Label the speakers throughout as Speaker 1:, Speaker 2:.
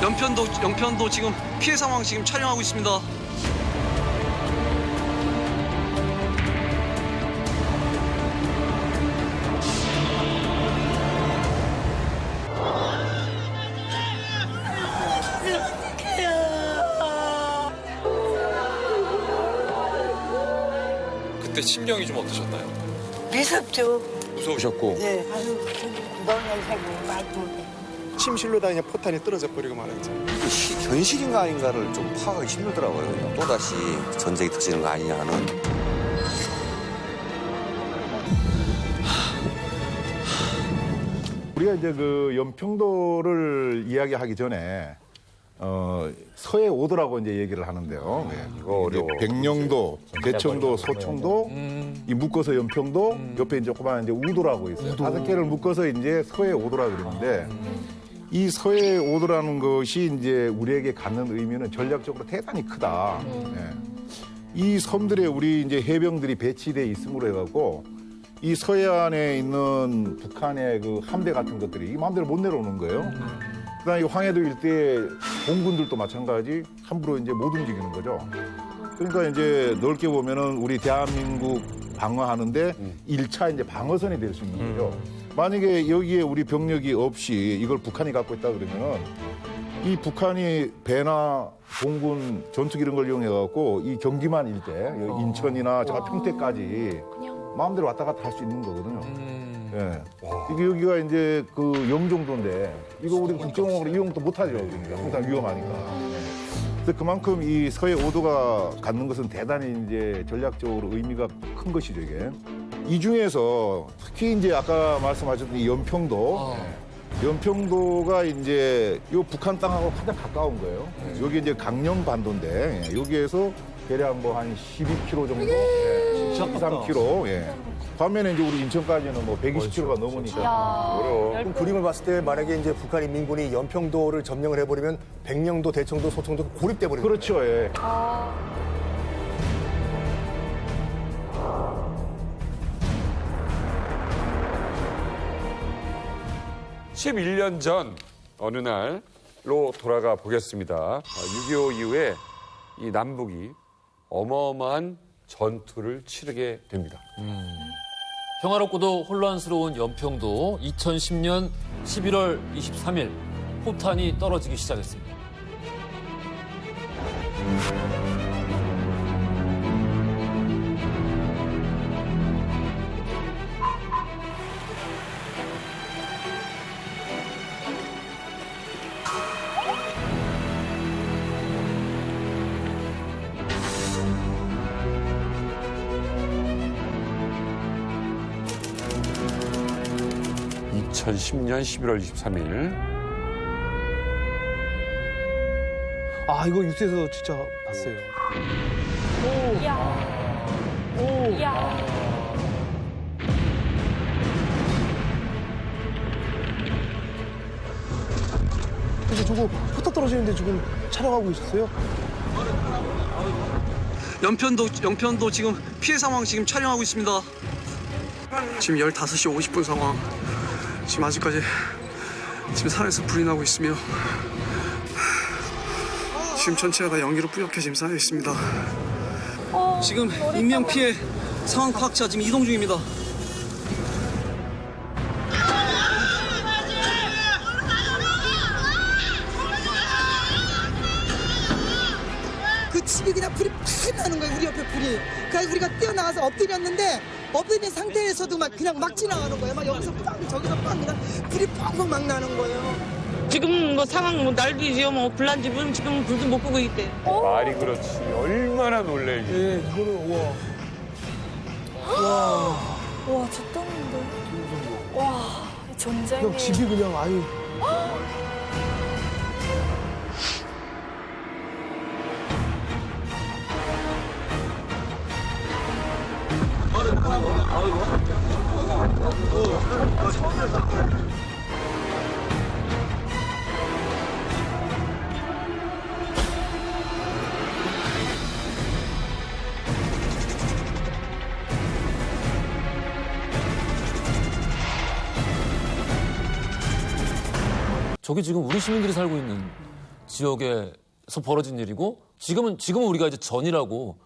Speaker 1: 연편도 지금 피해 상황 지금 촬영하고 있습니다.
Speaker 2: 그때 심경이 좀 어떠셨나요?
Speaker 3: 무섭죠.
Speaker 2: 무서우셨고.
Speaker 3: 네, 아유, 너는 살고 말도 못해.
Speaker 4: 침실로 다니냐 포탄이 떨어져 버리고 말았죠.
Speaker 5: 이게 현실인가 아닌가를 좀 파악하기 힘들더라고요. 또다시 전쟁이 터지는 거 아니냐 하는.
Speaker 6: 우리가 이제 그 연평도를 이야기하기 전에 서해 오도라고 이제 얘기를 하는데요. 이거 어려워. 백령도, 대청도, 소청도, 이 묶어서 연평도, 옆에 이제 조그마한 이제 우도라고 있어요. 다섯 개를 묶어서 이제 서해 오도라 그러는데 이 서해 오도라는 것이 이제 우리에게 갖는 의미는 전략적으로 대단히 크다. 이 섬들에 우리 이제 해병들이 배치돼 있음으로 해갖고 이 서해안에 있는 북한의 그 함대 같은 것들이 이 마음대로 못 내려오는 거예요. 그다음에 이 황해도 일대 공군들도 마찬가지 함부로 이제 못 움직이는 거죠. 그러니까 이제 넓게 보면은 우리 대한민국 방어하는데 1차 이제 방어선이 될 수 있는 거죠. 만약에 여기에 우리 병력이 없이 이걸 북한이 갖고 있다 그러면은 이 북한이 배나 공군 전투기 이런 걸 이용해 갖고 이 경기만 일대 인천이나 저 평택까지 마음대로 왔다 갔다 할 수 있는 거거든요. 예. 이게 여기가 이제 그 영종도인데 이거 우리 국정원으로 이용도 못 하죠. 그러니까 항상 위험하니까. 그래서 그만큼 이 서해 오도가 갖는 것은 대단히 이제 전략적으로 의미가 큰 것이죠, 이게. 이 중에서 특히 이제 아까 말씀하셨던 이 연평도. 연평도가 이제 요 북한 땅하고 가장 가까운 거예요. 여기 이제 강령 반도인데 여기에서 대략 뭐 한 12km 정도, 13km. 예. 반면에 이제 우리 인천까지는 뭐 120km가 넘으니까 어려워.
Speaker 7: 그럼 그림을 봤을 때 만약에 이제 북한 인민군이 연평도를 점령을 해버리면 백령도, 대청도, 소청도 고립돼 버리는
Speaker 6: 그렇죠. 예.
Speaker 2: 11년 전 어느 날로 돌아가 보겠습니다. 6.25 이후에 이 남북이 어마어마한 전투를 치르게 됩니다.
Speaker 8: 평화롭고도 혼란스러운 연평도 2010년 11월 23일 포탄이 떨어지기 시작했습니다.
Speaker 2: (2010년 11월 23일)
Speaker 7: 아, 이거 뉴스에서 진짜 봤어요. 근데 저거 포탑 떨어지는데 지금 촬영하고 계셨어요?
Speaker 1: 연편도 지금 피해 상황 지금 촬영하고 있습니다. 지금 15시 50분 상황. 지금 아직까지 지금 산에서 불이 나고 있으며 지금 전체가 다 연기로 뿌옇게 지금 쌓여 있습니다. 지금 인명 피해 상황 파악차 지금 이동 중입니다.
Speaker 9: 그 집이 그냥 불이 팍 나는 거예요. 우리 옆에 불이. 그래서 우리가 뛰어나가서 엎드렸는데 엎드린 상태에서도 막 그냥 막 지나가는 거예요. 막 여기서 빵 저기서 빵 그냥 불이 뻥뻥 막 나는 거예요.
Speaker 10: 지금 뭐 상황 뭐 난리지요. 뭐 불난 집은 지금 불도 못 끄고 있대.
Speaker 2: 말이 그렇지. 얼마나 놀래기.
Speaker 7: 예, 이거는 우와.
Speaker 11: 와, 저 떴는데. 와, 이 전쟁이.
Speaker 7: 그냥 집이 그냥 아유.
Speaker 8: 저게 지금 우리 시민들이 살고 있는 지역에서 벌어진 일이고 지금은 우리가 이제 전이라고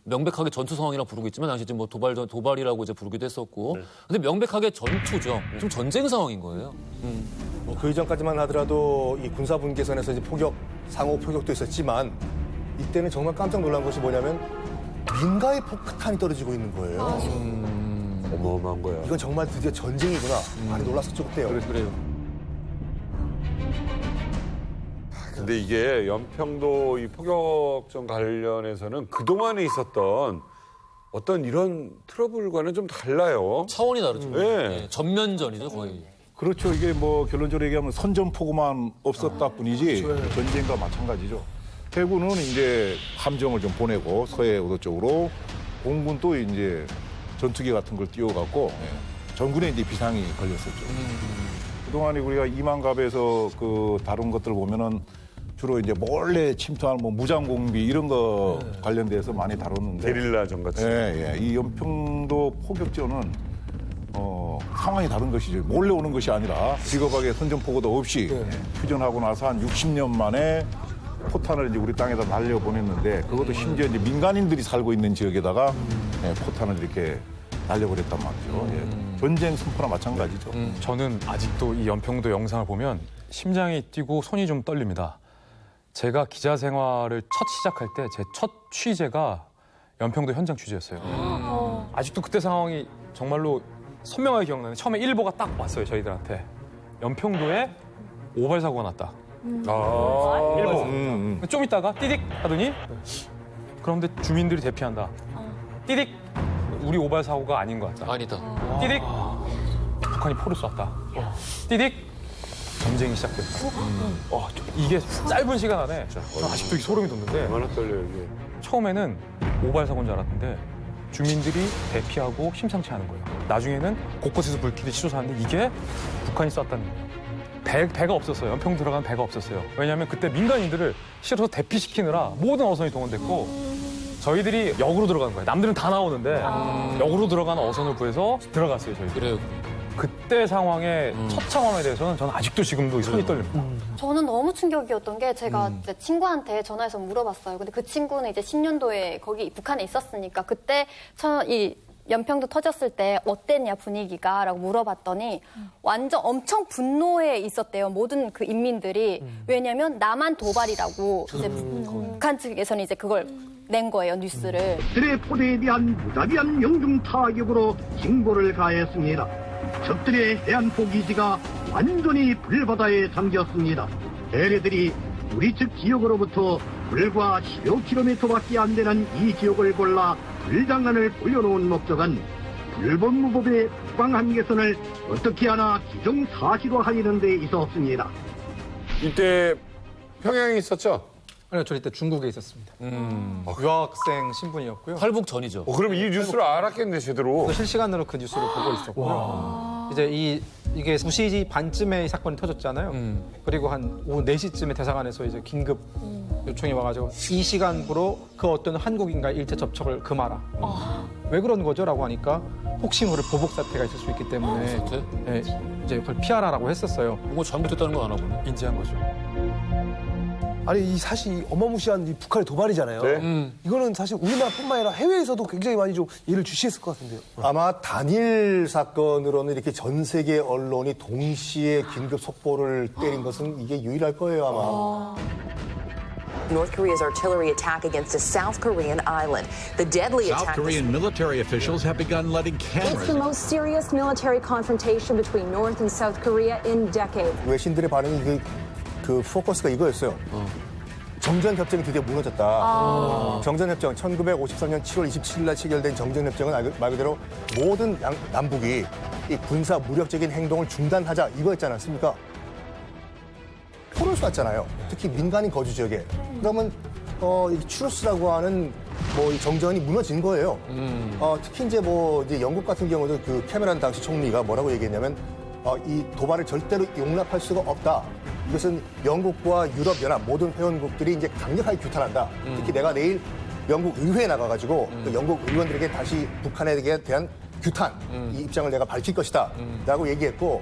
Speaker 8: 명백하게 전투 상황이라 부르고 있지만 당시 이제 뭐 도발이라고 이제 부르기도 했었고 근데 명백하게 전투죠. 좀 전쟁 상황인 거예요.
Speaker 7: 뭐 그 이전까지만 하더라도 이 군사 분계선에서 이제 상호 포격도 있었지만 이때는 정말 깜짝 놀란 것이 뭐냐면 민가의 폭탄이 떨어지고 있는 거예요.
Speaker 2: 어마어마한 거야.
Speaker 7: 이건 정말 드디어 전쟁이구나. 많이 놀랐었죠 그때요.
Speaker 8: 그래요.
Speaker 2: 근데 이게 연평도 이 포격전 관련해서는 그동안에 있었던 어떤 이런 트러블과는 좀 달라요.
Speaker 8: 차원이 다르죠.
Speaker 2: 네.
Speaker 8: 네, 전면전이죠 거의.
Speaker 6: 그렇죠. 이게 뭐 결론적으로 얘기하면 선전포고만 없었다 뿐이지 전쟁과 마찬가지죠. 해군은 이제 함정을 좀 보내고 서해 오도 쪽으로 공군도 이제 전투기 같은 걸 띄워갖고 전군에 이제 비상이 걸렸었죠. 그동안에 우리가 이만갑에서 그 다룬 것들 보면은 주로 이제 몰래 침투하는 뭐 무장공비 이런 거 관련돼서 많이 다뤘는데
Speaker 2: 게릴라전 같이.
Speaker 6: 예. 이 연평도 포격전은 상황이 다른 것이죠. 몰래 오는 것이 아니라 비겁하게 선전포고도 없이 휴전하고 나서 한 60년 만에 포탄을 이제 우리 땅에다 날려보냈는데 그것도 심지어 이제 민간인들이 살고 있는 지역에다가 포탄을 이렇게 날려버렸단 말이죠. 전쟁 선포나 마찬가지죠.
Speaker 12: 저는 아직도 이 연평도 영상을 보면 심장이 뛰고 손이 좀 떨립니다. 제가 기자 생활을 첫 시작할 때 제 첫 취재가 연평도 현장 취재였어요. 아직도 그때 상황이 정말로 선명하게 기억나는데 처음에 일보가 딱 왔어요, 저희들한테. 연평도에 오발 사고가 났다. 일보. 좀 있다가 띠딕 하더니 그런데 주민들이 대피한다. 띠딕 우리 오발 사고가 아닌 것 같다.
Speaker 8: 아니다.
Speaker 12: 띠딕 북한이 포를 쐈다. 띠딕 전쟁이 시작됐다. 이게 짧은 시간 안에 저는 아직도 소름이 돋는데
Speaker 2: 얼마나 떨려요 이게.
Speaker 12: 처음에는 오발 사고인 줄 알았는데 주민들이 대피하고 심상치 않은 거예요. 나중에는 곳곳에서 불길이 치솟았는데 이게 북한이 쐈다는 거예요. 배가 없었어요. 연평 들어간 배가 없었어요. 왜냐하면 그때 민간인들을 실어서 대피시키느라 모든 어선이 동원됐고 저희들이 역으로 들어간 거예요. 남들은 다 나오는데 역으로 들어가는 어선을 구해서 들어갔어요, 저희.
Speaker 8: 그래요.
Speaker 12: 그때 상황의 첫 상황에 대해서는 저는 아직도 지금도 손이 떨립니다.
Speaker 11: 저는 너무 충격이었던 게 제가 이제 친구한테 전화해서 물어봤어요. 근데 그 친구는 이제 10년도에 거기 북한에 있었으니까 그때 이 연평도 터졌을 때 어땠냐 분위기가 라고 물어봤더니 완전 엄청 분노해 있었대요. 모든 그 인민들이. 왜냐면 남한 도발이라고 이제 북한 측에서는 이제 그걸 낸 거예요, 뉴스를.
Speaker 13: 적들의 포대에 대한 무자비한 명중 타격으로 징보를 가했습니다. 적들의 해안 포기지가 완전히 불바다에 잠겼습니다. 대뢰들이 우리 측 지역으로부터 불과 10여 킬로미터밖에 안 되는 이 지역을 골라 불장난을 보여놓은 목적은 불법무법의 북방 한계선을 어떻게 하나 기정사실화하려는 데 있었습니다.
Speaker 2: 이때 평양에 있었죠?
Speaker 14: 아니요, 저 이때 중국에 있었습니다. 유학생 신분이었고요.
Speaker 8: 탈북 전이죠.
Speaker 2: 그럼 이 뉴스를 알았겠네 제대로.
Speaker 14: 실시간으로 그 뉴스를 보고 있었고요. 이제 이게 2시 반쯤에 이 사건이 터졌잖아요. 그리고 한 오후 4시쯤에 대사관에서 이제 긴급 요청이 와가지고 이 시간부로 그 어떤 한국인과의 일체 접촉을 금하라. 왜 그런 거죠? 라고 하니까 혹시 모를 보복 사태가 있을 수 있기 때문에 이제 그걸 피하라라고 했었어요.
Speaker 8: 뭔가 잘못됐다는 거 안 하고
Speaker 14: 인지한 거죠.
Speaker 15: 아니 이 사실 어마무시한 이 북한의 도발이잖아요. 이거는 사실 우리나라뿐만 아니라 해외에서도 굉장히 많이 좀 예를 주시했을 것 같은데요.
Speaker 7: 아마 단일 사건으로는 이렇게 전 세계 언론이 동시에 긴급 속보를 때린 것은 이게 유일할 거예요, 아마.
Speaker 16: North Korea's artillery attack against a South Korean island. The deadly
Speaker 17: South
Speaker 16: attack.
Speaker 17: Korean military officials have begun letting cameras.
Speaker 18: It's the most serious military confrontation between North and South Korea in decades.
Speaker 7: 외신들의 반응이 그 포커스가 이거였어요. 정전협정이 드디어 무너졌다. 정전협정, 1953년 7월 27일 날 체결된 정전협정은 말 그대로 모든 남북이 이 군사 무력적인 행동을 중단하자 이거였지 않았습니까? 포를 쐈잖아요. 특히 민간인 거주 지역에. 그러면 이 추루스라고 하는 이 정전이 무너진 거예요. 특히 이제 이제 영국 같은 경우도 그 캐머런 당시 총리가 뭐라고 얘기했냐면 이 도발을 절대로 용납할 수가 없다. 이것은 영국과 유럽연합 모든 회원국들이 이제 강력하게 규탄한다. 특히 내가 내일 영국 의회에 나가가지고 그 영국 의원들에게 다시 북한에 대한 규탄 이 입장을 내가 밝힐 것이다. 라고 얘기했고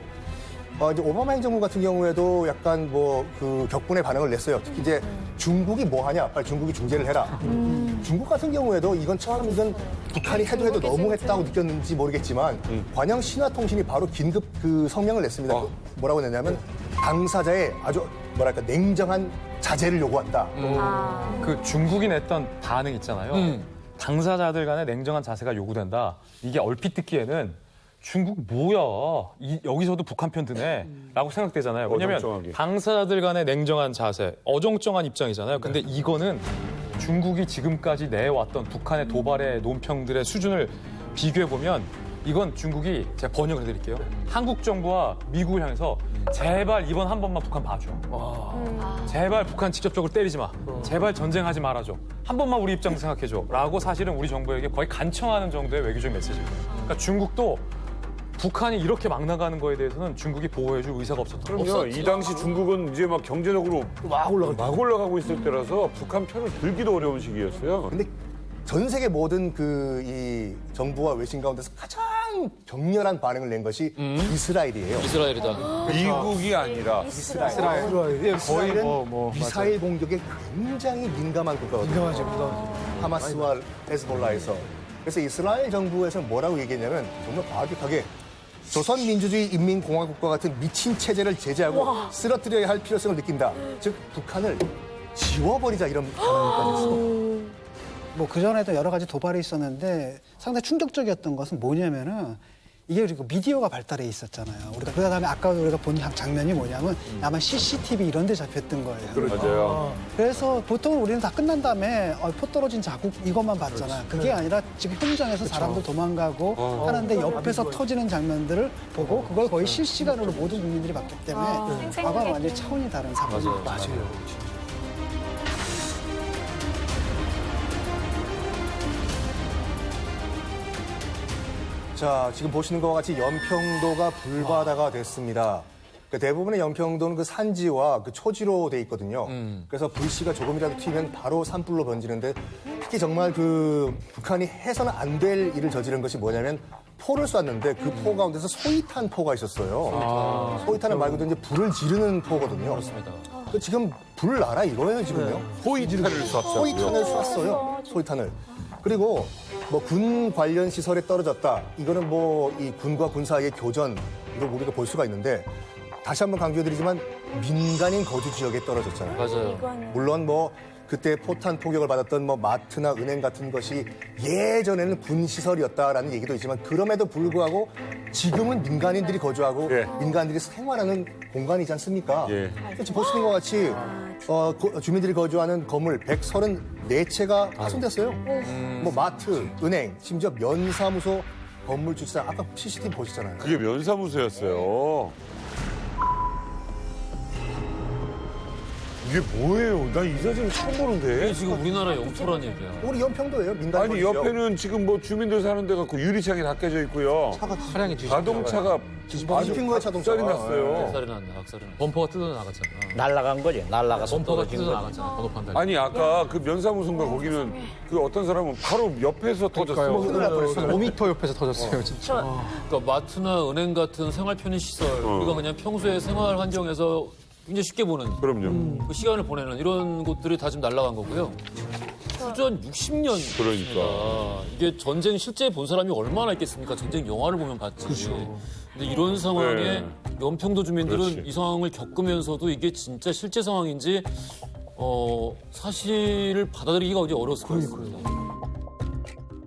Speaker 7: 이제 오바마 행정부 같은 경우에도 약간 뭐 그 격분의 반응을 냈어요. 특히 이제 중국이 뭐 하냐, 빨리 중국이 중재를 해라. 중국 같은 경우에도 이건 처음이든 북한이 해도 너무했다고 느꼈는지 모르겠지만 관영 신화통신이 바로 긴급 그 성명을 냈습니다. 뭐라고 냈냐면 당사자의 아주 뭐랄까 냉정한 자제를 요구한다.
Speaker 12: 그 중국이 냈던 반응 있잖아요. 당사자들 간의 냉정한 자세가 요구된다. 이게 얼핏 듣기에는 중국 뭐야? 여기서도 북한 편 드네? 라고 생각되잖아요. 왜냐면
Speaker 2: 어정쩡하게.
Speaker 12: 당사자들 간의 냉정한 자세, 어정쩡한 입장이잖아요. 근데 이거는 중국이 지금까지 내왔던 북한의 도발의 논평들의 수준을 비교해보면 이건 중국이 제가 번역을 해드릴게요. 한국 정부와 미국을 향해서 제발 이번 한 번만 북한 봐줘. 제발 북한 직접적으로 때리지 마. 제발 전쟁하지 말아줘. 한 번만 우리 입장 생각해줘. 라고 사실은 우리 정부에게 거의 간청하는 정도의 외교적 메시지인 거예요. 그러니까 중국도 북한이 이렇게 막 나가는 거에 대해서는 중국이 보호해줄 의사가 없었던 거죠.
Speaker 2: 그럼요. 이 당시 중국은 이제 막 경제적으로 막 올라가고 있을 때라서 북한 편을 들기도 어려운 시기였어요.
Speaker 7: 근데 전 세계 모든 그 이 정부와 외신 가운데서 가장 격렬한 반응을 낸 것이 이스라엘이에요.
Speaker 8: 이스라엘이다.
Speaker 2: 미국이 아니라
Speaker 7: 이스라엘. 거의 미사일 공격에 굉장히 민감한 국가거든요. 하마스와 헤즈볼라에서. 그래서 이스라엘 정부에서는 뭐라고 얘기했냐면 정말 과격하게 조선민주주의 인민공화국과 같은 미친 체제를 제재하고 쓰러뜨려야 할 필요성을 느낀다. 즉 북한을 지워버리자 이런 단어까지 했습니다.
Speaker 19: 뭐 그전에도 여러 가지 도발이 있었는데 상당히 충격적이었던 것은 뭐냐면은 이게 그리고 미디어가 발달해 있었잖아요. 우리가 그 다음에 아까 우리가 본 장면이 뭐냐면 아마 CCTV 이런 데 잡혔던 거예요.
Speaker 2: 맞아요.
Speaker 19: 그래서 보통 우리는 다 끝난 다음에 포 떨어진 자국 이것만 봤잖아요. 그게 아니라 지금 현장에서 사람들 도망가고 하는데 옆에서 터지는 장면들을 보고 그걸 거의 실시간으로 모든 국민들이 봤기 때문에 과거와 완전히 차원이 다른 상황이에요.
Speaker 2: 맞아요.
Speaker 7: 자, 지금 보시는 것과 같이 연평도가 불바다가 됐습니다. 대부분의 연평도는 그 산지와 그 초지로 돼 있거든요. 그래서 불씨가 조금이라도 튀면 바로 산불로 번지는데 특히 정말 그 북한이 해서는 안 될 일을 저지른 것이 뭐냐면 포를 쐈는데 그 포 가운데서 소위탄 포가 있었어요. 소위탄은 말 그대로 이제 불을 지르는 포거든요. 그렇습니다. 지금 불을 놔라 이거예요, 지금요.
Speaker 2: 소위탄을 쐈어요.
Speaker 7: 소위탄을 쐈어요. 소위탄을. 그리고 뭐 군 관련 시설에 떨어졌다. 이거는 뭐 이 군과 군 사이의 교전 이거 우리가 볼 수가 있는데 다시 한번 강조해드리지만 민간인 거주 지역에 떨어졌잖아요.
Speaker 8: 맞아요.
Speaker 7: 물론 뭐 그때 포탄 포격을 받았던 뭐 마트나 은행 같은 것이 예전에는 군 시설이었다라는 얘기도 있지만 그럼에도 불구하고 지금은 민간인들이 거주하고 민간인들이 생활하는 공간이지 않습니까? 지금 보시는 것 같이 주민들이 거주하는 건물 134채가 파손됐어요. 뭐 마트, 은행, 심지어 면사무소 건물 주차장 아까 CCTV 보시잖아요.
Speaker 2: 그게 면사무소였어요. 이게 뭐예요? 나 이 사진 처음 보는데.
Speaker 8: 이게 지금 우리나라 영토란 얘기야.
Speaker 7: 우리 연평도예요. 민간
Speaker 2: 아니 옆에는 지금 뭐 주민들 사는 데 갖고 유리창이 다 깨져 있고요.
Speaker 14: 차량이
Speaker 2: 자동차가
Speaker 7: 뒤집힌 거야 자동차가.
Speaker 2: 박살이 났어요.
Speaker 8: 박살이 났네, 박살이 났네. 범퍼가 뜯어나갔잖아.
Speaker 20: 날라간 거지. 날라가서
Speaker 8: 범퍼가
Speaker 20: 떨어진 거지.
Speaker 8: 뜯어나갔잖아, 번호판 달리.
Speaker 2: 아니 아까 그 면사무소인가 거기는 그 어떤 사람은 바로 옆에서 터졌어요.
Speaker 14: 5m 옆에서 터졌어요, 진짜.
Speaker 8: 그러니까 마트나 은행 같은 생활 편의 시설, 우리가 그냥 평소에 생활 환경에서 굉장히 쉽게 보는 그 시간을 보내는 이런 곳들이 다 지금 날아간 거고요. 휴전 60년.
Speaker 2: 그러니까.
Speaker 8: 이게 전쟁 실제 본 사람이 얼마나 있겠습니까? 전쟁 영화를 보면 봤지. 근데 이런 상황에 연평도 주민들은 이 상황을 겪으면서도 이게 진짜 실제 상황인지 사실을 받아들이기가 이제 어려웠을 것 같습니다.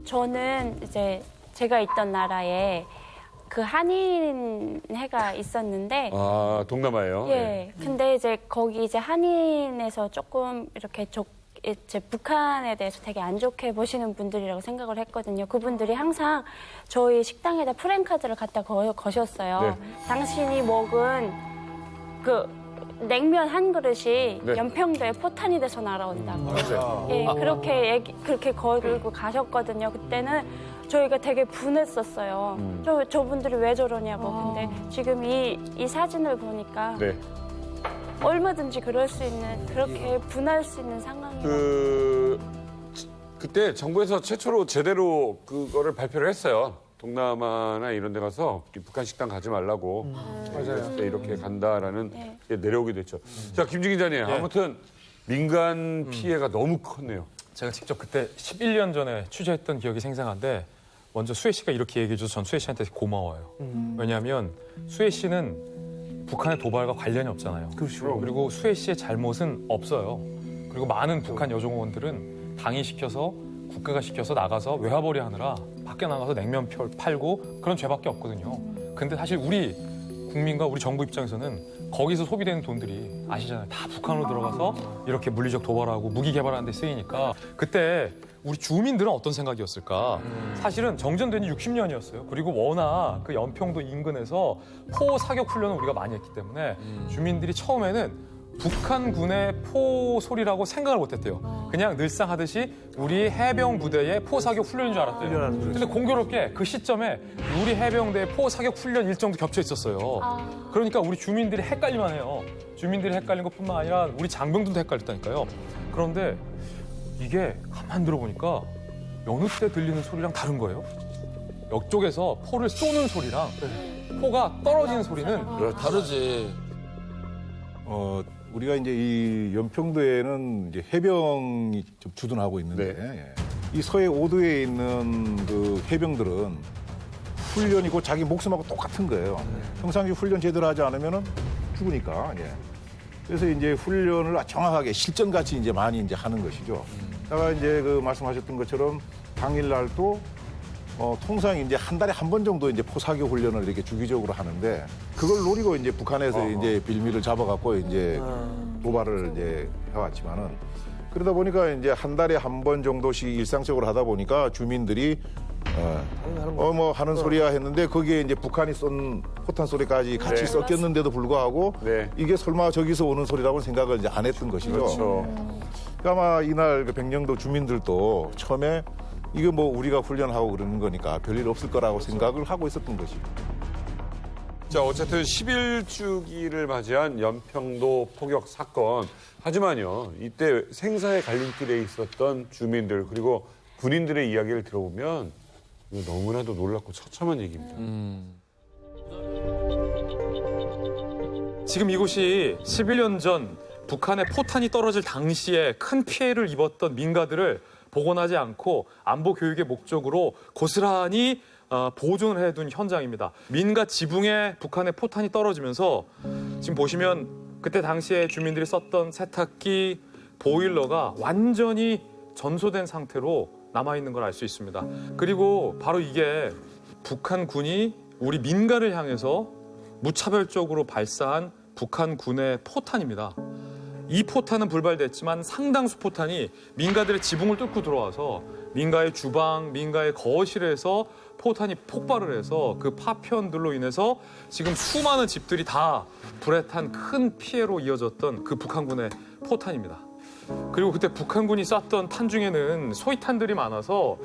Speaker 21: 저는 이제 제가 있던 나라에 그 한인회가 있었는데
Speaker 2: 아, 동남아예요?
Speaker 21: 예. 근데 이제 거기 이제 한인에서 조금 이렇게 이제 북한에 대해서 되게 안 좋게 보시는 분들이라고 생각을 했거든요. 그분들이 항상 저희 식당에다 프랜카드를 갖다 거셨어요. 당신이 먹은 그 냉면 한 그릇이 연평도에 포탄이 돼서 날아온다고. 예, 그렇게 걸고 가셨거든요. 그때는 저희가 되게 분했었어요. 저분들이 왜 저러냐고. 근데 지금 이 사진을 보니까 얼마든지 그럴 수 있는, 그렇게 분할 수 있는 상황이에요.
Speaker 2: 그때 정부에서 최초로 제대로 그거를 발표를 했어요. 동남아나 이런 데 가서 북한 식당 가지 말라고 그랬을 때 이렇게 간다라는 게 내려오기도 했죠. 자, 김진 기자님. 아무튼 민간 피해가 너무 컸네요.
Speaker 12: 제가 직접 그때 11년 전에 취재했던 기억이 생생한데 먼저 수혜 씨가 이렇게 얘기해줘서 전 수혜 씨한테 고마워요. 왜냐하면 수혜 씨는 북한의 도발과 관련이 없잖아요.
Speaker 15: 그렇죠.
Speaker 12: 그리고 수혜 씨의 잘못은 없어요. 그리고 많은 북한 여종원들은 당이 시켜서 국가가 시켜서 나가서 외화벌이 하느라 밖에 나가서 냉면 팔고 그런 죄밖에 없거든요. 근데 사실 우리 국민과 우리 정부 입장에서는 거기서 소비되는 돈들이 아시잖아요. 다 북한으로 들어가서 이렇게 물리적 도발하고 무기 개발하는 데 쓰이니까 그때 우리 주민들은 어떤 생각이었을까? 사실은 정전된 지 60년이었어요. 그리고 워낙 그 연평도 인근에서 포 사격 훈련을 우리가 많이 했기 때문에 주민들이 처음에는 북한군의 포 소리라고 생각을 못했대요. 그냥 늘상 하듯이 우리 해병 부대의 포 사격 훈련인 줄 알았대요. 근데 공교롭게 그 시점에 우리 해병대의 포 사격 훈련 일정도 겹쳐 있었어요. 그러니까 우리 주민들이 헷갈릴만 해요. 주민들이 헷갈린 것뿐만 아니라 우리 장병들도 헷갈렸다니까요. 그런데 이게 가만 들어보니까 여느 때 들리는 소리랑 다른 거예요. 옆쪽에서 포를 쏘는 소리랑 포가 떨어지는 소리는
Speaker 8: 다르지.
Speaker 6: 우리가 이제 이 연평도에는 이제 해병이 좀 주둔하고 있는데 이 서해 5도에 있는 그 해병들은 훈련이고 자기 목숨하고 똑같은 거예요. 평상시 훈련 제대로 하지 않으면은 죽으니까. 그래서 이제 훈련을 정확하게 실전같이 이제 많이 이제 하는 것이죠. 다가 이제 그 말씀하셨던 것처럼 당일날도 통상 이제 한 달에 한 번 정도 이제 포사격 훈련을 이렇게 주기적으로 하는데 그걸 노리고 이제 북한에서 이제 빌미를 잡아갖고 이제 도발을 이제 해왔지만은 그러다 보니까 이제 한 달에 한 번 정도씩 일상적으로 하다 보니까 주민들이 뭐 하는 소리야 했는데 거기에 이제 북한이 쏜 포탄 소리까지 같이 섞였는데도 불구하고 이게 설마 저기서 오는 소리라고 생각을 이제 안 했던 것이죠.
Speaker 2: 그렇죠.
Speaker 6: 그러니까 아마 이날 그 백령도 주민들도 처음에 이게 뭐 우리가 훈련하고 그러는 거니까 별일 없을 거라고 생각을 하고 있었던 것이죠.
Speaker 2: 자, 어쨌든 11주기를 맞이한 연평도 포격 사건. 하지만요, 이때 생사의 갈림길에 있었던 주민들 그리고 군인들의 이야기를 들어보면 이거 너무나도 놀랍고 처참한 얘기입니다.
Speaker 12: 지금 이곳이 11년 전 북한의 포탄이 떨어질 당시에 큰 피해를 입었던 민가들을 복원하지 않고 안보 교육의 목적으로 고스란히 보존을 해둔 현장입니다. 민가 지붕에 북한의 포탄이 떨어지면서 지금 보시면 그때 당시에 주민들이 썼던 세탁기, 보일러가 완전히 전소된 상태로 남아있는 걸 알 수 있습니다. 그리고 바로 이게 북한군이 우리 민가를 향해서 무차별적으로 발사한 북한군의 포탄입니다. 이 포탄은 불발됐지만 상당수 포탄이 민가들의 지붕을 뚫고 들어와서 민가의 주방, 민가의 거실에서 포탄이 폭발을 해서 그 파편들로 인해서 지금 수많은 집들이 다 불에 탄 큰 피해로 이어졌던 그 북한군의 포탄입니다. 그리고 그때 북한군이 쐈던 탄 중에는 소위탄들이 많아서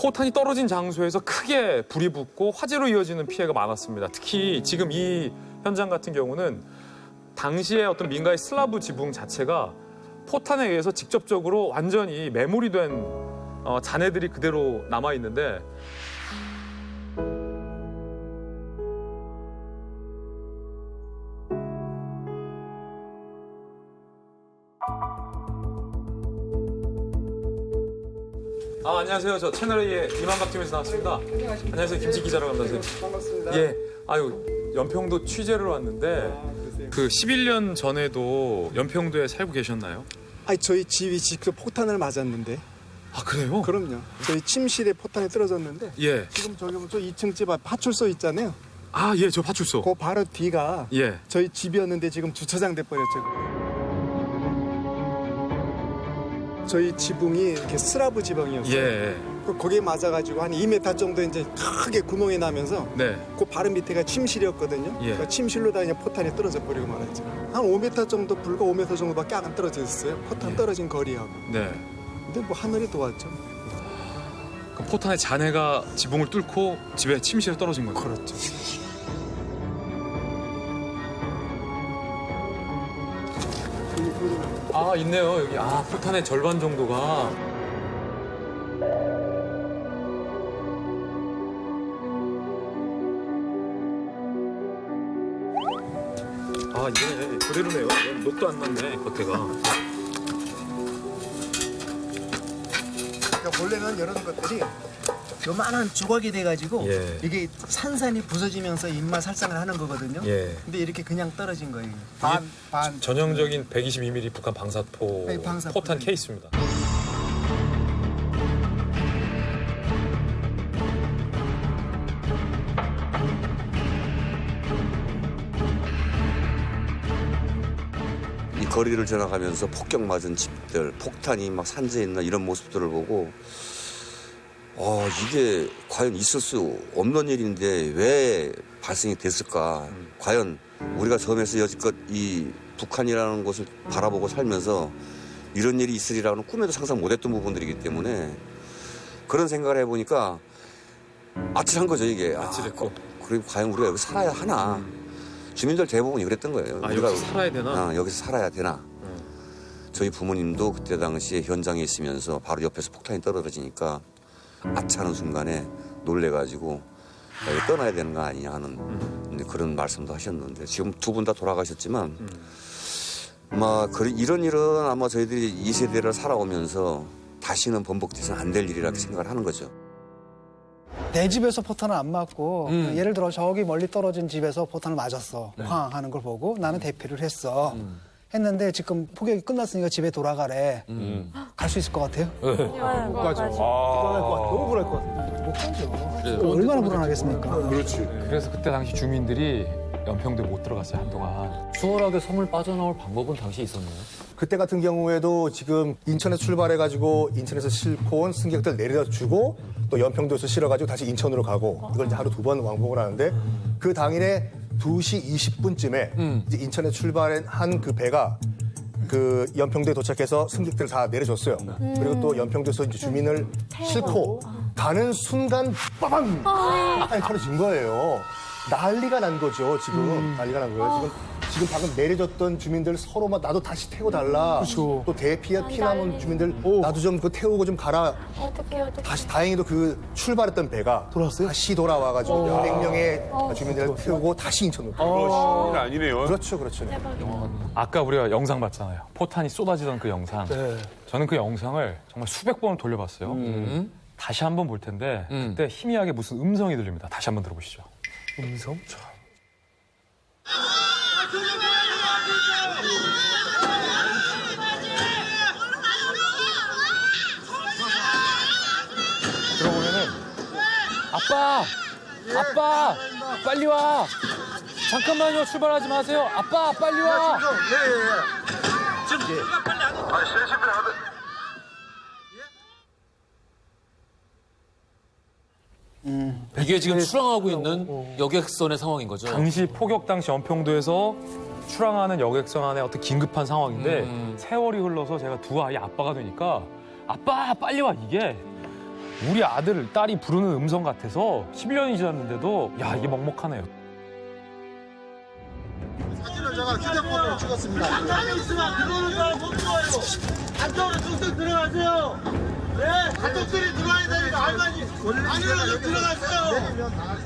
Speaker 12: 포탄이 떨어진 장소에서 크게 불이 붙고 화재로 이어지는 피해가 많았습니다. 특히 지금 이 현장 같은 경우는 당시에 어떤 민가의 슬라브 지붕 자체가 포탄에 의해서 직접적으로 완전히 매몰이 된 잔해들이 그대로 남아 있는데 안녕하세요. 저 채널A의 이만박팀에서 나왔습니다. 안녕하세요. 김치 기자라고 합니다. 선생님.
Speaker 4: 반갑습니다.
Speaker 12: 예. 연평도 취재를 왔는데 그 11년 전에도 연평도에 살고 계셨나요?
Speaker 4: 아니 저희 집이 직접 포탄을 맞았는데.
Speaker 12: 아 그래요?
Speaker 4: 그럼요. 저희 침실에 포탄이 떨어졌는데.
Speaker 12: 예.
Speaker 4: 지금 저기 저 2층 집 앞 파출소 있잖아요.
Speaker 12: 아 예, 저 파출소.
Speaker 4: 그 바로 뒤가
Speaker 12: 예.
Speaker 4: 저희 집이었는데 지금 주차장 돼 버렸죠. 저희 지붕이 이렇게 슬라브 지붕이었어요.
Speaker 12: 예.
Speaker 4: 거기에 맞아가지고 한 2m 정도 이제 크게 구멍이 나면서
Speaker 12: 네.
Speaker 4: 그 바로 밑에가 침실이었거든요.
Speaker 12: 예.
Speaker 4: 그러니까 침실로 다 그냥 포탄이 떨어져 버리고 말았죠. 한 5m 정도 불과 5m 정도밖에 안 떨어져 있어요. 포탄 떨어진 거리하고.
Speaker 12: 네.
Speaker 4: 근데 뭐 하늘이 도왔죠.
Speaker 12: 그 포탄의 잔해가 지붕을 뚫고 집에 침실에 떨어진 거예요.
Speaker 4: 그렇죠.
Speaker 12: 아 있네요 여기. 아 포탄의 절반 정도가. 아, 이게 그대로네요. 녹도 안 났네, 겉에가.
Speaker 4: 그러니까 원래는 이런 것들이 요만한 조각이 돼가지고
Speaker 12: 예.
Speaker 4: 이게 산산이 부서지면서 입맛 살상을 하는 거거든요.
Speaker 12: 예.
Speaker 4: 근데 이렇게 그냥 떨어진 거예요. 반.
Speaker 12: 전형적인 122mm 북한 방사포
Speaker 4: 네, 방사포.
Speaker 12: 포탄 케이스입니다.
Speaker 5: 이 거리를 지나가면서 폭격 맞은 집들, 폭탄이 막 산재해 있나 이런 모습들을 보고 이게 과연 있을 수 없는 일인데 왜 발생이 됐을까? 과연 우리가 섬에서 여지껏 이 북한이라는 곳을 바라보고 살면서 이런 일이 있으리라고는 꿈에도 상상 못했던 부분들이기 때문에 그런 생각을 해보니까 아찔한 거죠, 이게.
Speaker 12: 아찔했고.
Speaker 5: 그리고 과연 우리가 여기 살아야 하나? 주민들 대부분이 그랬던 거예요.
Speaker 12: 여기서 살아야 되나?
Speaker 5: 여기서 살아야 되나? 저희 부모님도 그때 당시에 현장에 있으면서 바로 옆에서 폭탄이 떨어지니까 아차하는 순간에 놀래가지고 여기 떠나야 되는 거 아니냐 하는 그런 말씀도 하셨는데 지금 두 분 다 돌아가셨지만 이런 일은 아마 저희들이 이 세대를 살아오면서 다시는 번복돼서는 안 될 일이라고 생각을 하는 거죠.
Speaker 19: 내 집에서 포탄을 안 맞고 예를 들어 저기 멀리 떨어진 집에서 포탄을 맞았어. 쾅 하는 걸 보고 나는 대피를 했어. 했는데 지금 폭격이 끝났으니까 집에 돌아가래. 갈 수 있을 것 같아요?
Speaker 12: 못
Speaker 15: 가죠. 불안할 것 같아. 너무 불안할 것 같아.
Speaker 19: 못 가죠. 얼마나 불안하겠습니까?
Speaker 12: 그렇지. 그래서 그때 당시 주민들이 연평도에 못 들어갔어요, 한동안.
Speaker 8: 수월하게 섬을 빠져나올 방법은 당시에 있었나요?
Speaker 7: 그때 같은 경우에도 지금 인천에서 출발해가지고 인천에서 싣고 온 승객들 내려다 주고 또 연평도에서 실어가지고 다시 인천으로 가고 이걸 이제 하루 두 번 왕복을 하는데 그 당일에 2시 20분쯤에 이제 인천에 출발한 그 배가 그 연평도에 도착해서 승객들을 다 내려줬어요. 그리고 또 연평도에서 이제 주민을 싣고 가는 순간 빠밤! 폭탄이 터져진 거예요. 난리가 난 거죠, 지금. 난리가 난 거예요. 지금 방금 내려졌던 주민들 서로 막 나도 다시 태워 달라.
Speaker 19: 그렇죠.
Speaker 7: 또 대피해 피남은 주민들 나도 좀 그 태우고 좀 가라.
Speaker 21: 어떡해.
Speaker 7: 다시 다행히도 그 출발했던 배가 돌아왔어요? 다시 돌아와가지고 100명의 주민들을 태우고 다시 인천으로.
Speaker 2: 그거 쉬운 일 아니네요.
Speaker 7: 그렇죠, 그렇죠.
Speaker 12: 아까 우리가 영상 봤잖아요. 포탄이 쏟아지던 그 영상. 저는 그 영상을 정말 수백 번을 돌려봤어요. 다시 한번 볼 텐데 그때 희미하게 무슨 음성이 들립니다. 다시 한번 들어보시죠.
Speaker 15: 음성?
Speaker 12: 들어보면은 아빠! 빨리 와! 잠깐만요, 출발하지 마세요. 아빠, 빨리 와!
Speaker 3: 지금 빨리 안 해.
Speaker 8: 이게 지금 출항하고 있는 여객선의 상황인 거죠.
Speaker 12: 당시 포격 당시 연평도에서 출항하는 여객선 안에 어떤 긴급한 상황인데 세월이 흘러서 제가 두 아이 아빠가 되니까 아빠 빨리 와 이게 우리 아들 딸이 부르는 음성 같아서 11년이 지났는데도 야 이게 먹먹하네요.
Speaker 3: 사진은 제가 휴대폰으로 찍었습니다. 안전에 있으면 그거는 못 들어와요. 안전으로 뚝뚝 들어가세요. 네, 가족들이 들어와야 되니까 할머니 안으로 들어가세요.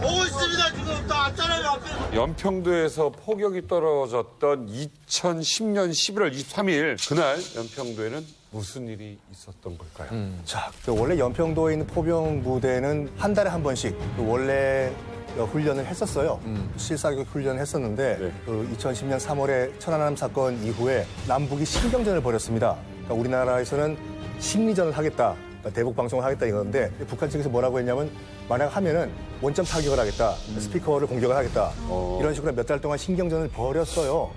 Speaker 3: 오고 있습니다. 지금 다 왔잖아요 앞에서.
Speaker 2: 연평도에서 폭격이 떨어졌던 2010년 11월 23일 그날 연평도에는 무슨 일이 있었던 걸까요?
Speaker 7: 자, 원래 연평도에 있는 포병 부대는 한 달에 한 번씩 원래 훈련을 했었어요. 실사격 훈련을 했었는데 그 2010년 3월에 천안함 사건 이후에 남북이 신경전을 벌였습니다. 그러니까 우리나라에서는 심리전을 하겠다, 그러니까 대북 방송을 하겠다 이건데 북한 측에서 뭐라고 했냐면 만약 하면은 원점 타격을 하겠다, 스피커를 공격을 하겠다 이런 식으로 몇 달 동안 신경전을 벌였어요.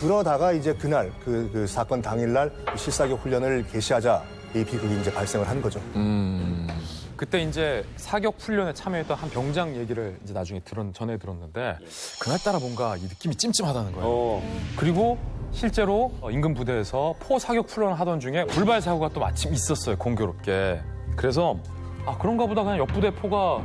Speaker 7: 그러다가 이제 그날 그 사건 당일날 실사격 훈련을 개시하자 이 비극이 이제 발생을 한 거죠.
Speaker 12: 그때 이제 사격 훈련에 참여했던 한 병장 얘기를 이제 나중에 전해 들었는데 그날따라 뭔가 이 느낌이 찜찜하다는 거예요. 그리고 실제로 인근 부대에서 포 사격 훈련을 하던 중에 불발 사고가 또 마침 있었어요. 공교롭게. 그래서 아 그런가 보다 그냥 옆부대 포가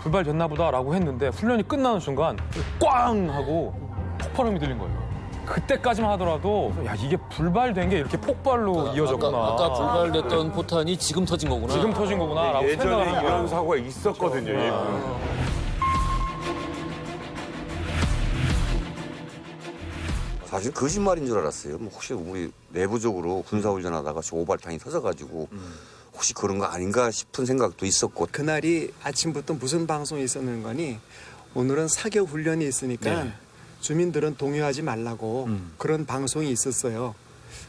Speaker 12: 불발됐나 보다라고 했는데 훈련이 끝나는 순간 꽝 하고 폭발음이 들린 거예요. 그때까지만 하더라도 야 이게 불발된 게 이렇게 폭발로 이어졌구나.
Speaker 8: 아까 불발됐던 포탄이 지금 터진 거구나.
Speaker 12: 지금 터진 거구나라고 생각을
Speaker 2: 예전에
Speaker 12: 한
Speaker 2: 이런
Speaker 12: 거예요.
Speaker 2: 사고가 있었거든요.
Speaker 5: 사실 거짓말인 줄 알았어요. 뭐 혹시 우리 내부적으로 군사훈련하다가 오발탄이 터져가지고 혹시 그런 거 아닌가 싶은 생각도 있었고.
Speaker 4: 그날이 아침부터 무슨 방송이 있었는 거니 오늘은 사격 훈련이 있으니까
Speaker 5: 네.
Speaker 4: 주민들은 동요하지 말라고 그런 방송이 있었어요.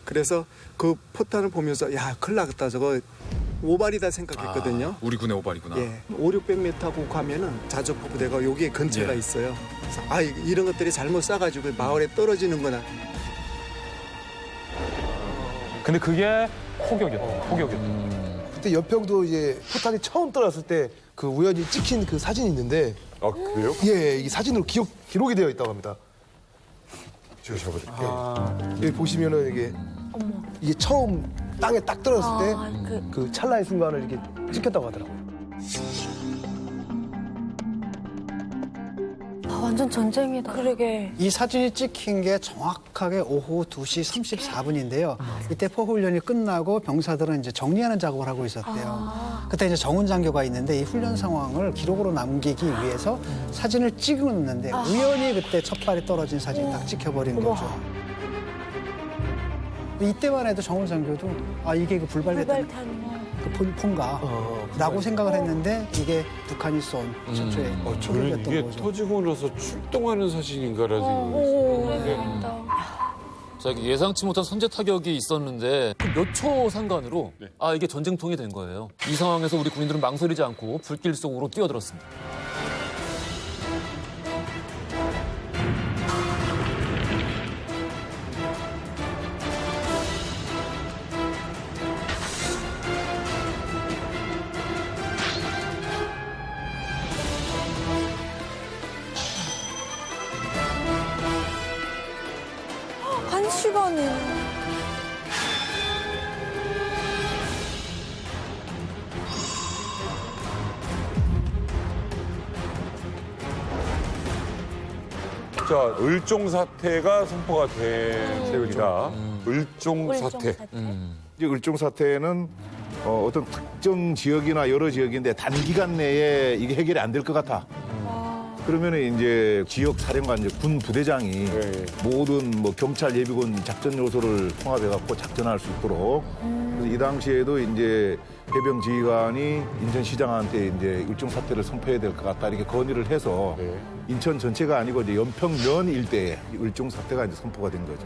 Speaker 4: 그래서 그 포탄을 보면서 야 큰일 나겠다 저거 오발이다 생각했거든요.
Speaker 1: 우리 군의 오발이구나.
Speaker 4: 예, 500-600m 고 가면은 자주포 부대가 여기에 근처가
Speaker 1: 예.
Speaker 4: 있어요. 그래서 아 이런 것들이 잘못 쏴가지고 마을에 떨어지는구나.
Speaker 12: 근데 그게 포격이었다.
Speaker 15: 그때 연평도 이제 포탄이 처음 떨어졌을 때 그 우연히 찍힌 그 사진이 있는데.
Speaker 2: 아 그래요?
Speaker 15: 예, 이 사진으로 기록이 되어 있다고 합니다.
Speaker 2: 제가 잡아드릴게요.
Speaker 15: 여기 보시면은 이게 처음 땅에 딱 떨어졌을 때 그 찰나의 순간을 이렇게 찍혔다고 하더라고요.
Speaker 11: 완전 전쟁이다.
Speaker 21: 그러게.
Speaker 19: 이 사진이 찍힌 게 정확하게 오후 2시 34분인데요. 이때 포훈련이 끝나고 병사들은 이제 정리하는 작업을 하고 있었대요. 그때 이제 정훈 장교가 있는데 이 훈련 상황을 기록으로 남기기 위해서 사진을 찍어놓는데 우연히 그때 첫 발이 떨어진 사진이 딱 찍혀버린 거죠. 이때만 해도 정훈 장교도 아 이게 그 불발됐다는 그 폰가라고 생각을 했는데 이게 북한이 쏜 최초의
Speaker 2: 저는
Speaker 19: 초격이었던
Speaker 2: 이게
Speaker 19: 거죠.
Speaker 2: 터지고 나서 출동하는 사진인가라는 생각이 들었어요.
Speaker 8: 자, 이게 예상치 못한 선제 타격이 있었는데 몇 초 상관으로 아 이게 전쟁통이 된 거예요. 이 상황에서 우리 군인들은 망설이지 않고 불길 속으로 뛰어들었습니다.
Speaker 21: 한 시간이나.
Speaker 2: 자, 을종 사태가 선포가 됩니다. 을종 사태.
Speaker 6: 이제 을종 사태는 어떤 특정 지역이나 여러 지역인데 단기간 내에 이게 해결이 안 될 것 같아. 그러면은 이제 지역 사령관, 이제 군 부대장이 모든 뭐 경찰 예비군 작전 요소를 통합해갖고 작전할 수 있도록. 그래서 이 당시에도 이제 해병 지휘관이 인천시장한테 이제 을종 사태를 선포해야 될 것 같다 이렇게 건의를 해서 인천 전체가 아니고 이제 연평면 일대에 을종 사태가 이제 선포가 된 거죠.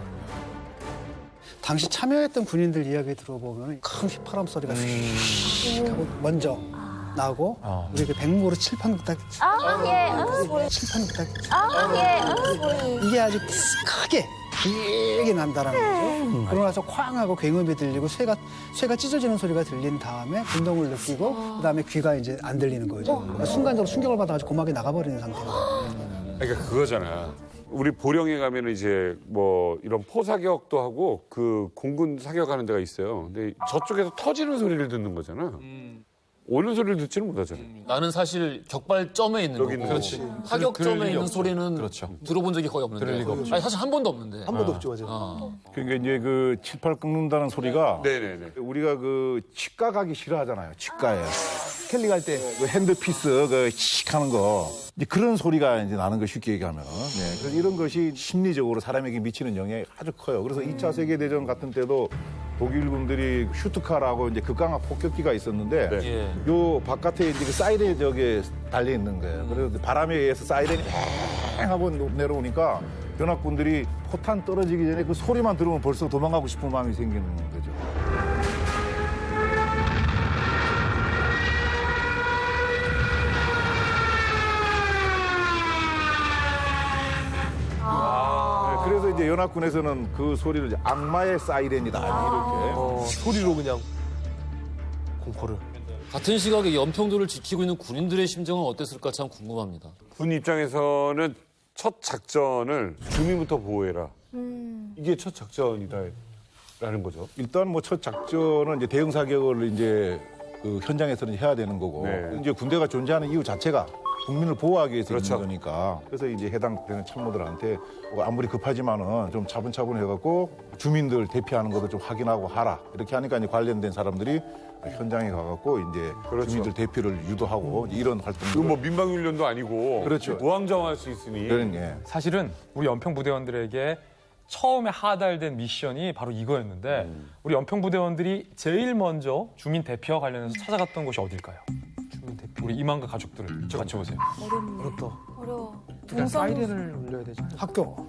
Speaker 19: 당시 참여했던 군인들 이야기 들어보면 큰 휘파람 소리가 휙 하고 먼저 나고 우리 그 백무로 칠판 딱 칠판 딱 이게 아주 크게 길게 난다라는 거죠. 그러고 나서 쾅 하고 굉음이 들리고 쇠가 찢어지는 소리가 들린 다음에 진동을 느끼고 그다음에 귀가 이제 안 들리는 거죠. 그러니까 순간적으로 충격을 받아가지고 고막이 나가버리는 상태예요.
Speaker 2: 그러니까 그거잖아. 우리 보령에 가면은 이제 뭐 이런 포사격도 하고 그 공군 사격하는 데가 있어요. 근데 저쪽에서 터지는 소리를 듣는 거잖아. 오는 소리를 듣지는 못하잖아.
Speaker 8: 나는 사실 격발점에 있는 거고
Speaker 2: 그렇지.
Speaker 8: 타격점에 있는 소리는 들어본 적이 거의 없는데
Speaker 6: 들을 리가 없죠.
Speaker 8: 아니, 사실 한 번도 없는데.
Speaker 15: 한 번도 없죠, 맞아요.
Speaker 6: 그러니까 이제 그 칠팔 꺾는다는 소리가
Speaker 2: 네네네.
Speaker 6: 우리가 그 치과 가기 싫어하잖아요. 치과에.
Speaker 15: 캘리 갈 때.
Speaker 6: 그 핸드피스 칙 하는 거. 이제 그런 소리가 이제 나는 거 쉽게 얘기하면. 네. 그래서 이런 것이 심리적으로 사람에게 미치는 영향이 아주 커요. 그래서 2차 세계대전 같은 때도 독일군들이 슈트카라고 이제 극강화 폭격기가 있었는데 요 바깥에 이제 그 사이렌이 저기 달려 있는 거예요. 그래서 바람에 의해서 사이렌이 행 하고 내려오니까 연합군들이 포탄 떨어지기 전에 그 소리만 들으면 벌써 도망가고 싶은 마음이 생기는 거죠. 그래서 이제 연합군에서는 그 소리를 이제 악마의 사이렌이다 이렇게
Speaker 15: 소리로 그냥 공포를.
Speaker 8: 같은 시각에 연평도를 지키고 있는 군인들의 심정은 어땠을까 참 궁금합니다.
Speaker 2: 군 입장에서는 첫 작전을 주민부터 보호해라. 이게 첫 작전이다라는 거죠.
Speaker 6: 일단 뭐 첫 작전은 이제 대응 사격을 이제 그 현장에서는 해야 되는 거고 이제 군대가 존재하는 이유 자체가 국민을 보호하기 위해서 있는 거니까. 그래서 이제 해당되는 참모들한테 아무리 급하지만은 좀 차분차분 해갖고 주민들 대피하는 것도 좀 확인하고 하라. 이렇게 하니까 이제 관련된 사람들이 현장에 가갖고 이제 주민들 대피를 유도하고 이런 활동.
Speaker 2: 이거 뭐 민방훈련도 아니고
Speaker 6: 그렇죠.
Speaker 2: 우왕좌왕할 수 있으니.
Speaker 12: 사실은 우리 연평 부대원들에게 처음에 하달된 미션이 바로 이거였는데 우리 연평부대원들이 제일 먼저 주민 대피와 관련해서 찾아갔던 곳이 어딜까요? 주민 대피. 우리 이만가 가족들을 맞춰보세요.
Speaker 15: 어렵다.
Speaker 21: 어려워.
Speaker 14: 일단 사이렌을 울려야 되죠.
Speaker 12: 학교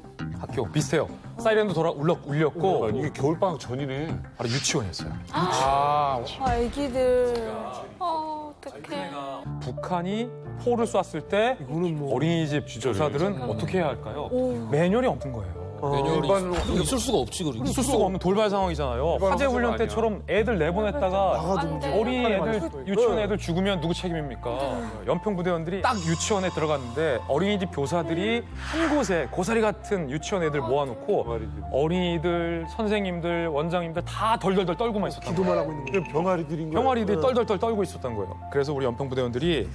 Speaker 12: 비슷해요. 사이렌도 울렸고
Speaker 2: 이게 겨울방학 전이네.
Speaker 12: 바로 유치원이었어요.
Speaker 21: 애기들. 어떡해.
Speaker 12: 북한이 포를 쐈을 때 어린이집 교사들은 어떻게 해야 할까요? 매뉴얼이 없는 거예요.
Speaker 8: 매뉴얼이 있을 수가 없지, 그리고.
Speaker 12: 있을 수가 없는 돌발 상황이잖아요. 화재 훈련 때처럼 애들 내보냈다가 어린이 애들, 유치원 애들 죽으면 누구 책임입니까? 연평부대원들이 딱 유치원에 들어갔는데 어린이집 교사들이 한 곳에 고사리 같은 유치원 애들 모아놓고 어린이들, 선생님들, 원장님들 다 덜덜덜 떨고만 있었던 거예요.
Speaker 15: 기도만 하고 있는 거예요.
Speaker 2: 병아리들인 거예요.
Speaker 12: 병아리들이 떨덜덜 떨고 있었던 거예요. 그래서 우리 연평부대원들이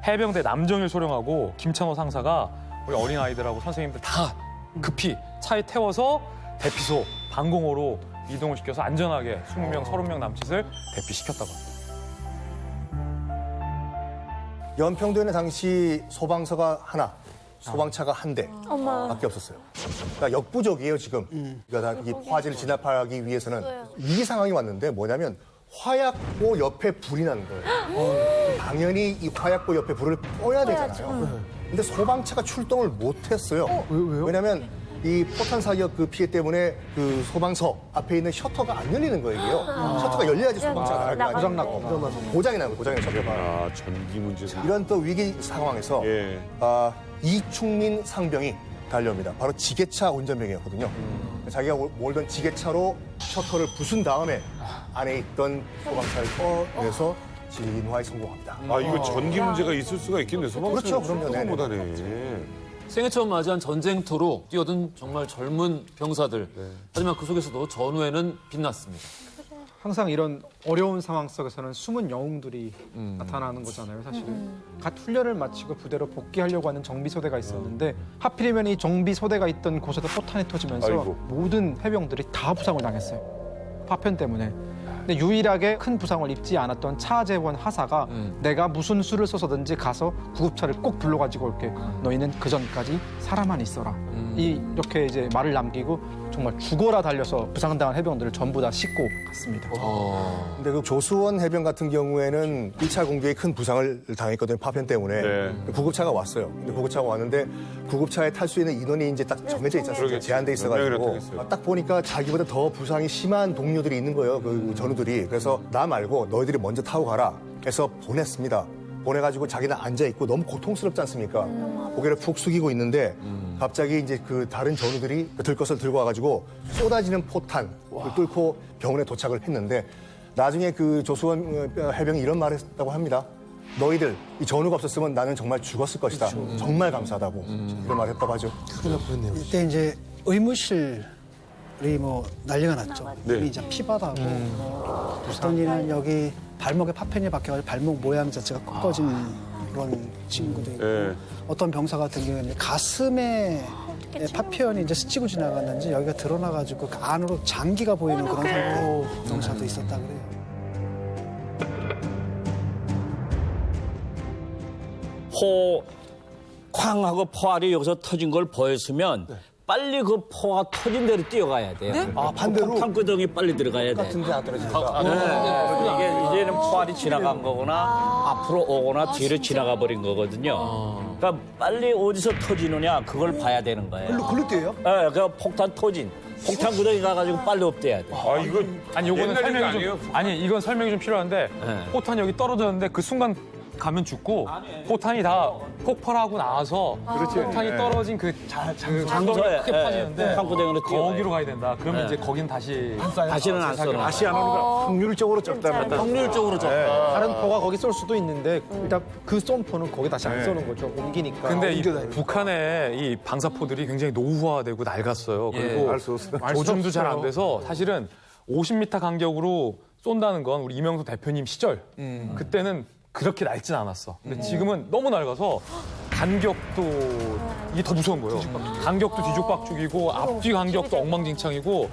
Speaker 12: 해병대 남정일 소령하고 김찬호 상사가 우리 어린아이들하고 선생님들 다 급히 차에 태워서 대피소 방공호로 이동을 시켜서 안전하게 20명, 30명 남짓을 대피시켰다고 합니다.
Speaker 7: 연평도에는 당시 소방서가 하나, 소방차가 한 대밖에 없었어요. 그러니까 역부족이에요, 지금. 그러니까 이 화재를 진압하기 위해서는 이 상황이 왔는데 뭐냐면 화약고 옆에 불이 나는 거예요. 당연히 이 화약고 옆에 불을 꺼야 되잖아요. 근데 소방차가 출동을 못했어요. 왜냐면 이 포탄 사격 그 피해 때문에 그 소방서 앞에 있는 셔터가 안 열리는 거예요. 이게요. 셔터가 열려야지 소방차가 나갈 거 아니에요. 고장이 나는 거예요. 고장이 셔터가.
Speaker 2: 전기 문제.
Speaker 7: 이런 또 위기 상황에서 이충민 상병이 달려옵니다. 바로 지게차 운전병이었거든요. 자기가 몰던 지게차로 셔터를 부순 다음에 안에 있던 소방차를 꺼내서 진화에 성공합니다.
Speaker 2: 이거 전기 문제가 있을 수가 있겠네. 소방차는
Speaker 7: 그렇죠. 그럼요.
Speaker 2: 못하네.
Speaker 8: 생애 처음 맞이한 전쟁터로 뛰어든 정말 젊은 병사들. 하지만 그 속에서도 전후에는 빛났습니다.
Speaker 14: 항상 이런 어려운 상황 속에서는 숨은 영웅들이 나타나는 거잖아요, 사실은. 갓 훈련을 마치고 부대로 복귀하려고 하는 정비소대가 있었는데 하필이면 이 정비소대가 있던 곳에도 포탄이 터지면서 모든 해병들이 다 부상을 당했어요. 파편 때문에. 근데 유일하게 큰 부상을 입지 않았던 차재원 하사가 내가 무슨 수를 써서든지 가서 구급차를 꼭 불러가지고 올게. 너희는 그 전까지 살아만 있어라. 이렇게 이제 말을 남기고 정말 죽어라 달려서 부상당한 해병들을 전부 다 싣고 갔습니다.
Speaker 7: 근데 그 조수원 해병 같은 경우에는 1차 공격에 큰 부상을 당했거든요. 파편 때문에. 구급차가 왔어요. 근데 구급차가 왔는데 구급차에 탈 수 있는 인원이 이제 딱 정해져 있지 않습니까? 제한돼 있어가지고 딱 보니까 자기보다 더 부상이 심한 동료들이 있는 거예요. 그 전우들이. 그래서 나 말고 너희들이 먼저 타고 가라 해서 보냈습니다. 보내가지고 자기는 앉아있고 너무 고통스럽지 않습니까? 고개를 푹 숙이고 있는데 갑자기 이제 그 다른 전우들이 들것을 들고 와가지고 쏟아지는 포탄을 뚫고 병원에 도착을 했는데 나중에 그 조수원 해병이 이런 말을 했다고 합니다. 너희들 이 전우가 없었으면 나는 정말 죽었을 것이다. 정말 감사하다고 이런 말을 했다고 하죠.
Speaker 19: 이때 이제 의무실이 뭐 난리가 났죠. 이미 이제 피바다고 어떤 이는 여기 발목에 파편이 박혀가지고 발목 모양 자체가 꺾어진 그런 친구도 있고 어떤 병사 같은 경우에는 가슴에 파편이 이제 스치고 지나갔는지 여기가 드러나가지고 그 안으로 장기가 보이는 그런 상태 병사도 있었다 그래요.
Speaker 20: 포 쾅하고 포알이 여기서 터진 걸 보였으면 빨리 그 포가 터진 대로 뛰어가야 돼요.
Speaker 15: 네? 아, 반대로?
Speaker 20: 폭탄구덩이 빨리 들어가야 돼.
Speaker 15: 같은 데안 떨어지니까.
Speaker 20: 이게 이제는 포알이 지나간 거거나 앞으로 오거나 뒤로 지나가 버린 거거든요. 그러니까 빨리 어디서 터지느냐 그걸 봐야 되는 거예요.
Speaker 15: 글로 뛰어요?
Speaker 20: 네, 그 폭탄 터진. 폭탄 구덩이 가가지고 빨리 엎대야 돼.
Speaker 2: 이거
Speaker 12: 아니 요거는
Speaker 2: 옛날 얘기
Speaker 12: 설명이
Speaker 2: 아니에요?
Speaker 12: 좀 아니 이건 설명이 좀 필요한데 포탄이 여기 떨어졌는데 그 순간 가면 죽고 포탄이 다 폭발하고 나와서 포탄이 떨어진 그 장동이 크게 파지는데
Speaker 20: 폭탄 구덩이로
Speaker 12: 거기로 가야 된다. 그러면 이제 거긴
Speaker 20: 다시는 안 쏘는
Speaker 6: 다시 안 오는 거 확률적으로 적다는
Speaker 8: 확률적으로 적다.
Speaker 14: 다른 포가 거기 쏠 수도 있는데 일단 그 쏜 포는 거기 다시 안 쏘는 거죠. 옮기니까.
Speaker 12: 근데 이 북한의 이 방사포들이 굉장히 노후화되고 낡았어요. 그리고 조준도 잘 안 돼서 사실은 50m 간격으로 쏜다는 건 우리 이명수 대표님 시절 그때는 그렇게 낡진 않았어. 근데 지금은 너무 낡아서 간격도 이게 더 무서운 거예요. 간격도 뒤죽박죽이고 앞뒤 간격도 엉망진창이고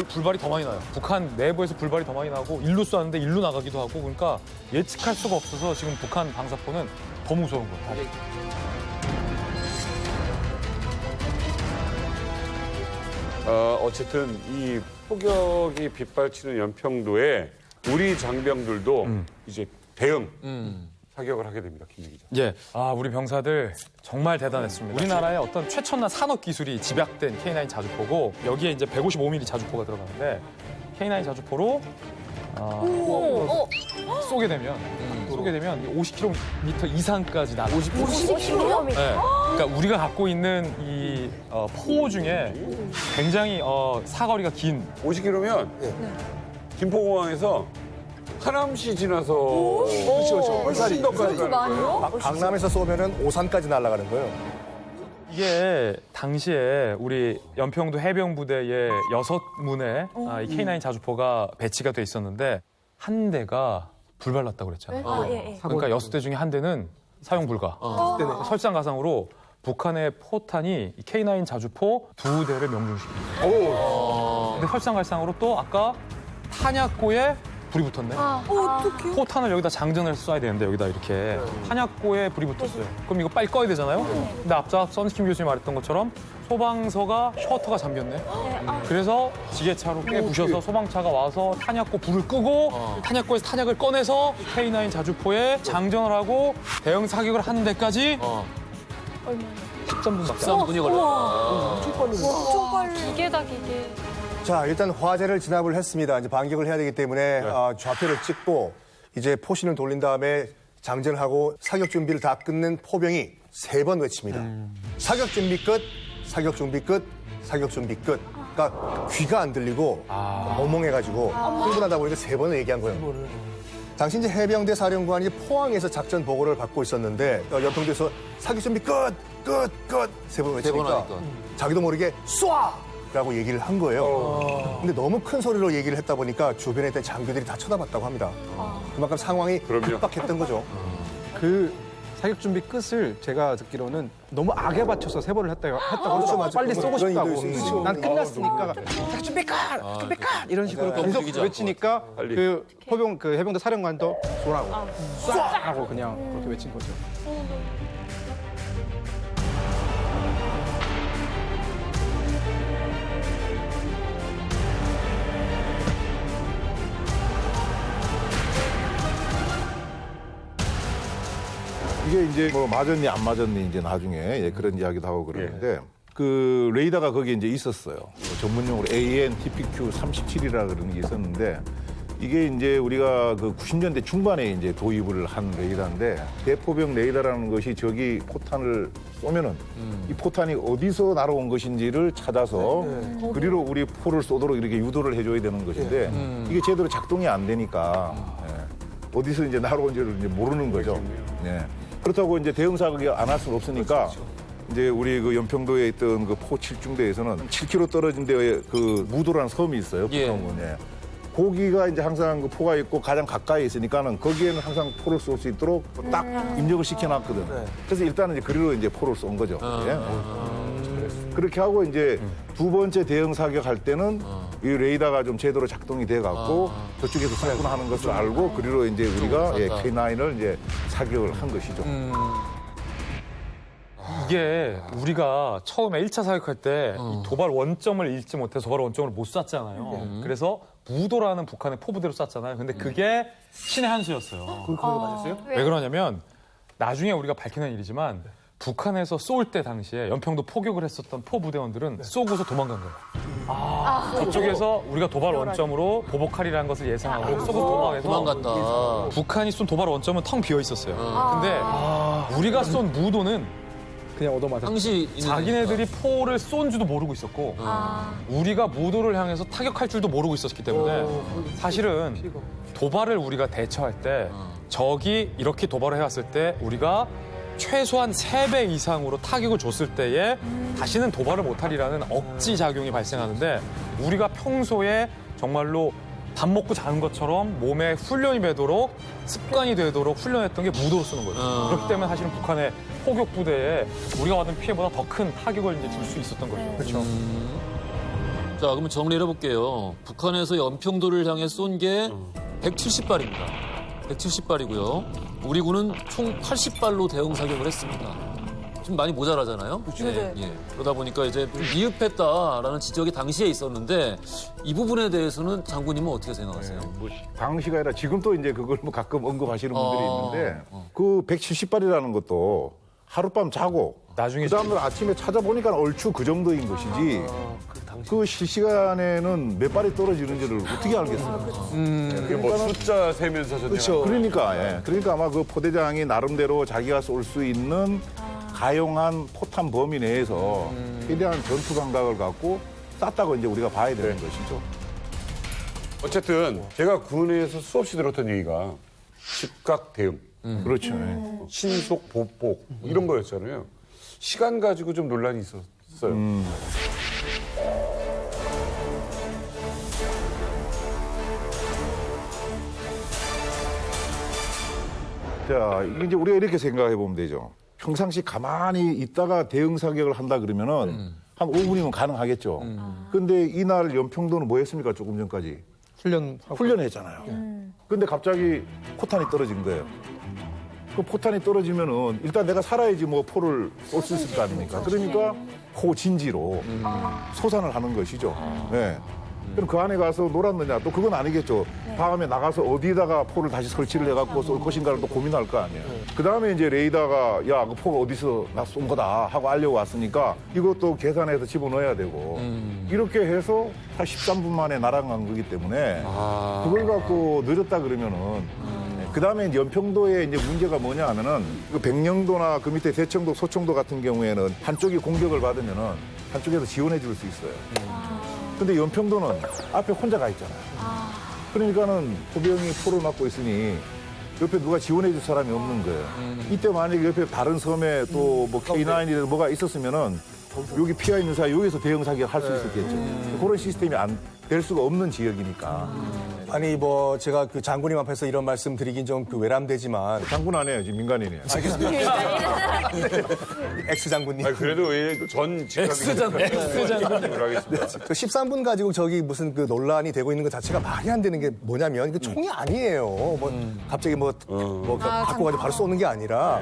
Speaker 12: 불발이 더 많이 나요. 북한 내부에서 불발이 더 많이 나고 일로 쐈는데 일로 나가기도 하고 그러니까 예측할 수가 없어서 지금 북한 방사포는 더 무서운 거예요.
Speaker 2: 어쨌든 이 폭격이 빗발치는 연평도에 우리 장병들도 이제 대응 사격을 하게 됩니다. 김 기자.
Speaker 12: 예, 우리 병사들 정말 대단했습니다. 우리나라의 어떤 최첨단 산업 기술이 집약된 K9 자주포고 여기에 이제 155mm 자주포가 들어가는데 K9 자주포로 쏘게 되면 50km 이상까지 날아.
Speaker 21: 50km?
Speaker 12: 네. 그러니까 우리가 갖고 있는 이 포 중에 굉장히 사거리가 긴
Speaker 2: 50km면 김포공항에서 하남시 지나서 훨씬 더 가까이 가는 거예요.
Speaker 7: 강남에서 쏘면은 오산까지 날아가는 거예요.
Speaker 12: 이게 당시에 우리 연평도 해병부대에 6문에 이 K9 자주포가 배치가 돼 있었는데 한 대가 불발났다고 그랬잖아요.
Speaker 21: 예.
Speaker 12: 그러니까 6대 중에 한 대는 사용 불가. 설상가상으로 북한의 포탄이 K9 자주포 2대를 명중시킵니다. 근데 설상가상으로 또 아까 탄약고에 불이 붙었네.
Speaker 21: 어떡해.
Speaker 12: 포탄을 여기다 장전을 해서 쏴야 되는데 여기다 이렇게 탄약고에 불이 붙었어요. 그럼 이거 빨리 꺼야 되잖아요. 근데 앞서 선스킴 교수님이 말했던 것처럼 소방서가 셔터가 잠겼네. 그래서 지게차로 깨 부셔서 소방차가 와서 탄약고 불을 끄고 탄약고에서 탄약을 꺼내서 K9 자주포에 장전을 하고 대응 사격을 하는 데까지 13분이 걸렸어요.
Speaker 21: 엄청 빨리. 기계다, 기계.
Speaker 7: 자, 일단 화재를 진압을 했습니다. 이제 반격을 해야 되기 때문에 좌표를 찍고 이제 포신을 돌린 다음에 장전을 하고 사격 준비를 다 끝낸 포병이 3번 외칩니다. 사격 준비 끝, 사격 준비 끝, 사격 준비 끝. 그러니까 귀가 안 들리고 멍멍해가지고 흥분하다 보니까 3번을 얘기한 거예요. 당시 이제 해병대 사령관이 포항에서 작전 보고를 받고 있었는데 연평도에서 사격 준비 끝, 끝, 끝 3번 외치니까 자기도 모르게 쏴! 라고 얘기를 한 거예요. 근데 너무 큰 소리로 얘기를 했다 보니까 주변에 있던 장교들이 다 쳐다봤다고 합니다. 그만큼 상황이 급박했던 거죠.
Speaker 14: 그 사격 준비 끝을 제가 듣기로는 너무 악에 받쳐서 3번을 했다고
Speaker 7: 그렇죠,
Speaker 14: 하고
Speaker 7: 맞아.
Speaker 14: 빨리 쏘고
Speaker 7: 그런
Speaker 14: 싶다고.
Speaker 7: 일도 있어요.
Speaker 14: 난 끝났으니까 사격 준비 끝! 준비 끝! 이런 식으로 계속 외치니까 그 포병 그 해병대 사령관도 쏘라고 쏴라고 그냥 그렇게 외친 거죠.
Speaker 6: 이게 이제 뭐 맞았니 안 맞았니 이제 나중에 그런 이야기도 하고 그러는데 그 레이더가 거기에 이제 있었어요. 전문용어로 AN/TPQ 37이라 그런 게 있었는데 이게 이제 우리가 그 90년대 중반에 이제 도입을 한 레이더인데 대포병 레이더라는 것이 저기 포탄을 쏘면은 이 포탄이 어디서 날아온 것인지를 찾아서 그리로 우리 포를 쏘도록 이렇게 유도를 해줘야 되는 것인데 이게 제대로 작동이 안 되니까 어디서 이제 날아온지를 이제 모르는 거죠. 그렇다고 이제 대응 사격이 안 할 수는 없으니까 이제 우리 그 연평도에 있던 그 포 7중대에서는 7km 떨어진 데에 그 무도라는 섬이 있어요. 북한군에. 거기가 이제 항상 그 포가 있고 가장 가까이 있으니까는 거기에는 항상 포를 쏠 수 있도록 딱 입력을 시켜놨거든. 그래서 일단은 이제 그리로 이제 포를 쏜 거죠. 그렇게 하고 이제 두 번째 대응 사격할 때는 이 레이더가 좀 제대로 작동이 돼 갖고 저쪽에서 쏘구나 하는 것을 알고 그리로 이제 우리가 K9을 이제 사격을 한 것이죠.
Speaker 12: 이게 우리가 처음에 1차 사격할 때 이 도발 원점을 잃지 못해서 도발 원점을 못 쐈잖아요. 그래서 무도라는 북한의 포부대로 쐈잖아요. 근데 그게 신의 한 수였어요.
Speaker 15: 거기 맞았어요?
Speaker 12: 왜 그러냐면 나중에 우리가 밝히는 일이지만 북한에서 쏠 때 당시에 연평도 포격을 했었던 포부대원들은 쏘고서 도망간 거예요. 저쪽에서 우리가 도발 원점으로 보복하리라는 것을 예상하고 쏘고 도망해서
Speaker 8: 도망갔다.
Speaker 12: 북한이 쏜 도발 원점은 텅 비어 있었어요. 근데 우리가 쏜 무도는
Speaker 14: 그냥 얻어맞았죠.
Speaker 12: 당시 자기네들이 포를 쏜 줄도 모르고 있었고 우리가 무도를 향해서 타격할 줄도 모르고 있었기 때문에 사실은 도발을 우리가 대처할 때 적이 이렇게 도발을 해왔을 때 우리가 최소한 3배 이상으로 타격을 줬을 때에 다시는 도발을 못하리라는 억지 작용이 발생하는데 우리가 평소에 정말로 밥 먹고 자는 것처럼 몸에 훈련이 되도록 습관이 되도록 훈련했던 게 무도로 쓰는 거예요. 그렇기 때문에 사실은 북한의 포격 부대에 우리가 받은 피해보다 더 큰 타격을 이제 줄 수 있었던 거죠.
Speaker 14: 그렇죠.
Speaker 8: 자, 그러면 정리를 해볼게요. 북한에서 연평도를 향해 쏜 게 170발입니다. 170발이고요. 우리 군은 총 80발로 대응 사격을 했습니다. 좀 많이 모자라잖아요.
Speaker 1: 네.
Speaker 8: 그러다 보니까 이제 좀 미흡했다라는 지적이 당시에 있었는데 이 부분에 대해서는 장군님은 어떻게 생각하세요?
Speaker 6: 뭐 당시가 아니라 지금 또 이제 그걸 뭐 가끔 언급하시는 분들이
Speaker 8: 아.
Speaker 6: 있는데 그 170발이라는 것도 하룻밤 자고
Speaker 12: 나중에
Speaker 6: 그다음 날 아침에 찾아보니까 얼추 그 정도인 것이지 그 실시간에는 몇 발이 떨어지는지를 어떻게 알겠습니까?
Speaker 2: 이게 뭐 숫자 세면서
Speaker 6: 그렇죠. 그러니까 아마 그 포대장이 나름대로 자기가 쏠 수 있는 가용한 포탄 범위 내에서 최대한 전투 감각을 갖고 쐈다고 이제 우리가 봐야 되는 것이죠.
Speaker 2: 어쨌든 제가 군에서 수없이 들었던 얘기가 즉각 대응.
Speaker 6: 그렇죠.
Speaker 2: 신속 보복 이런 거였잖아요. 시간 가지고 좀 논란이 있었어요.
Speaker 6: 자, 이게 이제 우리가 이렇게 생각해 보면 되죠. 평상시 가만히 있다가 대응 사격을 한다 그러면은 한 5분이면 가능하겠죠. 근데 이날 연평도는 뭐 했습니까? 조금 전까지. 훈련했잖아요. 근데 갑자기 포탄이 떨어진 거예요. 그 포탄이 떨어지면은 일단 내가 살아야지 뭐 포를 쏠 수 있을 거 아닙니까? 그러니까 포진지로 소산을 하는 것이죠. 네. 그럼 그 안에 가서 놀았느냐? 또 그건 아니겠죠. 다음에 나가서 어디다가 포를 다시 설치를 해갖고 쏠 것인가를 또 고민할 거 아니에요. 그 다음에 이제 레이더가 야, 그 포가 어디서 나 쏜 거다 하고 알려왔으니까 이것도 계산해서 집어넣어야 되고 이렇게 해서 한 13분 만에 날아간 거기 때문에 그걸 갖고 늦었다 그러면은 그 다음에 연평도의 이제 문제가 뭐냐 하면은 그 백령도나 그 밑에 대청도, 소청도 같은 경우에는 한쪽이 공격을 받으면은 한쪽에서 지원해 줄 수 있어요. 근데 연평도는 앞에 혼자 가 있잖아요. 그러니까는 포병이 포를 맞고 있으니 옆에 누가 지원해 줄 사람이 없는 거예요. 이때 만약에 옆에 다른 섬에 또 뭐 K9이라든 뭐가 있었으면은 여기 피해 있는 사이 여기서 대응 사격 할 수 있었겠죠. 그런 시스템이 안 될 수가 없는 지역이니까.
Speaker 7: 아니 뭐 제가 그 장군님 앞에서 이런 말씀 드리긴 좀 그 외람되지만
Speaker 6: 장군 아니에요, 지금 민간인이에요.
Speaker 7: 엑스 장군님.
Speaker 2: 그래도 왜 전
Speaker 8: 엑스 장군.
Speaker 7: 그 13분 가지고 저기 무슨 그 논란이 되고 있는 것 자체가 말이 안 되는 게 뭐냐면 그 총이 아니에요. 뭐 갑자기 뭐 갖고 가지고 바로 쏘는 게 아니라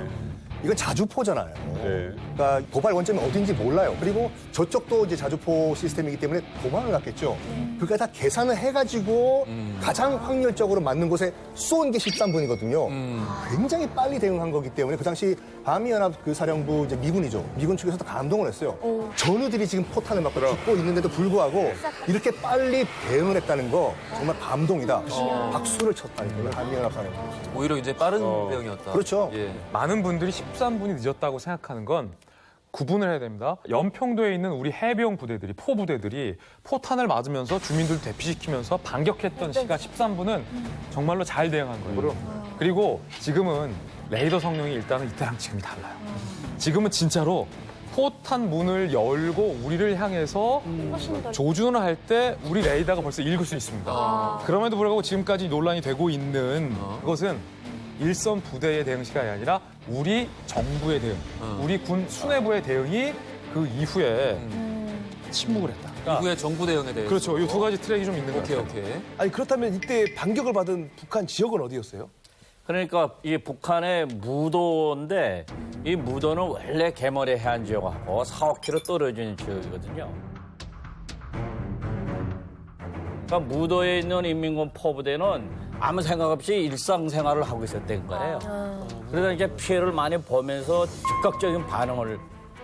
Speaker 7: 이건 자주포잖아요. 그러니까 도발 원점이 어딘지 몰라요. 그리고 저쪽도 이제 자주포 시스템이기 때문에 도망을 갔겠죠. 그러니까 다 계산을 해가지고 가장 확률적으로 맞는 곳에 쏜 게 13분이거든요. 굉장히 빨리 대응한 거기 때문에 그 당시 한미연합 그 사령부 이제 미군이죠. 미군 측에서도 감동을 했어요. 전우들이 지금 포탄을 맞고 죽고 있는데도 불구하고 이렇게 빨리 대응을 했다는 거 정말 감동이다. 박수를 쳤다니까요. 한미연합 사령부.
Speaker 8: 오히려 이제 빠른 대응이었다.
Speaker 7: 그렇죠.
Speaker 12: 많은 분들이 13분이 늦었다고 생각하는 건 구분을 해야 됩니다. 연평도에 있는 우리 해병 부대들이, 포부대들이 포탄을 맞으면서 주민들 대피시키면서 반격했던 시간 13분은 정말로 잘 대응한 거예요. 그리고 지금은 레이더 성능이 일단은 이때랑 지금이 달라요. 지금은 진짜로 포탄 문을 열고 우리를 향해서 조준을 할 때 우리 레이더가 벌써 읽을 수 있습니다. 그럼에도 불구하고 지금까지 논란이 되고 있는 그것은 일선 부대의 대응 시간이 아니라 우리 정부의 대응, 우리 군 수뇌부의 대응이 그 이후에 침묵을 했다.
Speaker 8: 이후에 정부 대응에 대해서.
Speaker 12: 그렇죠. 이 두 가지 트랙이 좀 있는 것 같아요.
Speaker 8: 오케이.
Speaker 15: 아니 그렇다면 이때 반격을 받은 북한 지역은 어디였어요?
Speaker 20: 그러니까 이 북한의 무도인데 이 무도는 원래 개머리 해안 지역하고 4-5km 떨어진 지역이거든요. 그러니까 무도에 있는 인민군 포부대는 아무 생각 없이 일상생활을 하고 있었던 거예요. 그러다 이제 피해를 많이 보면서 즉각적인 반응을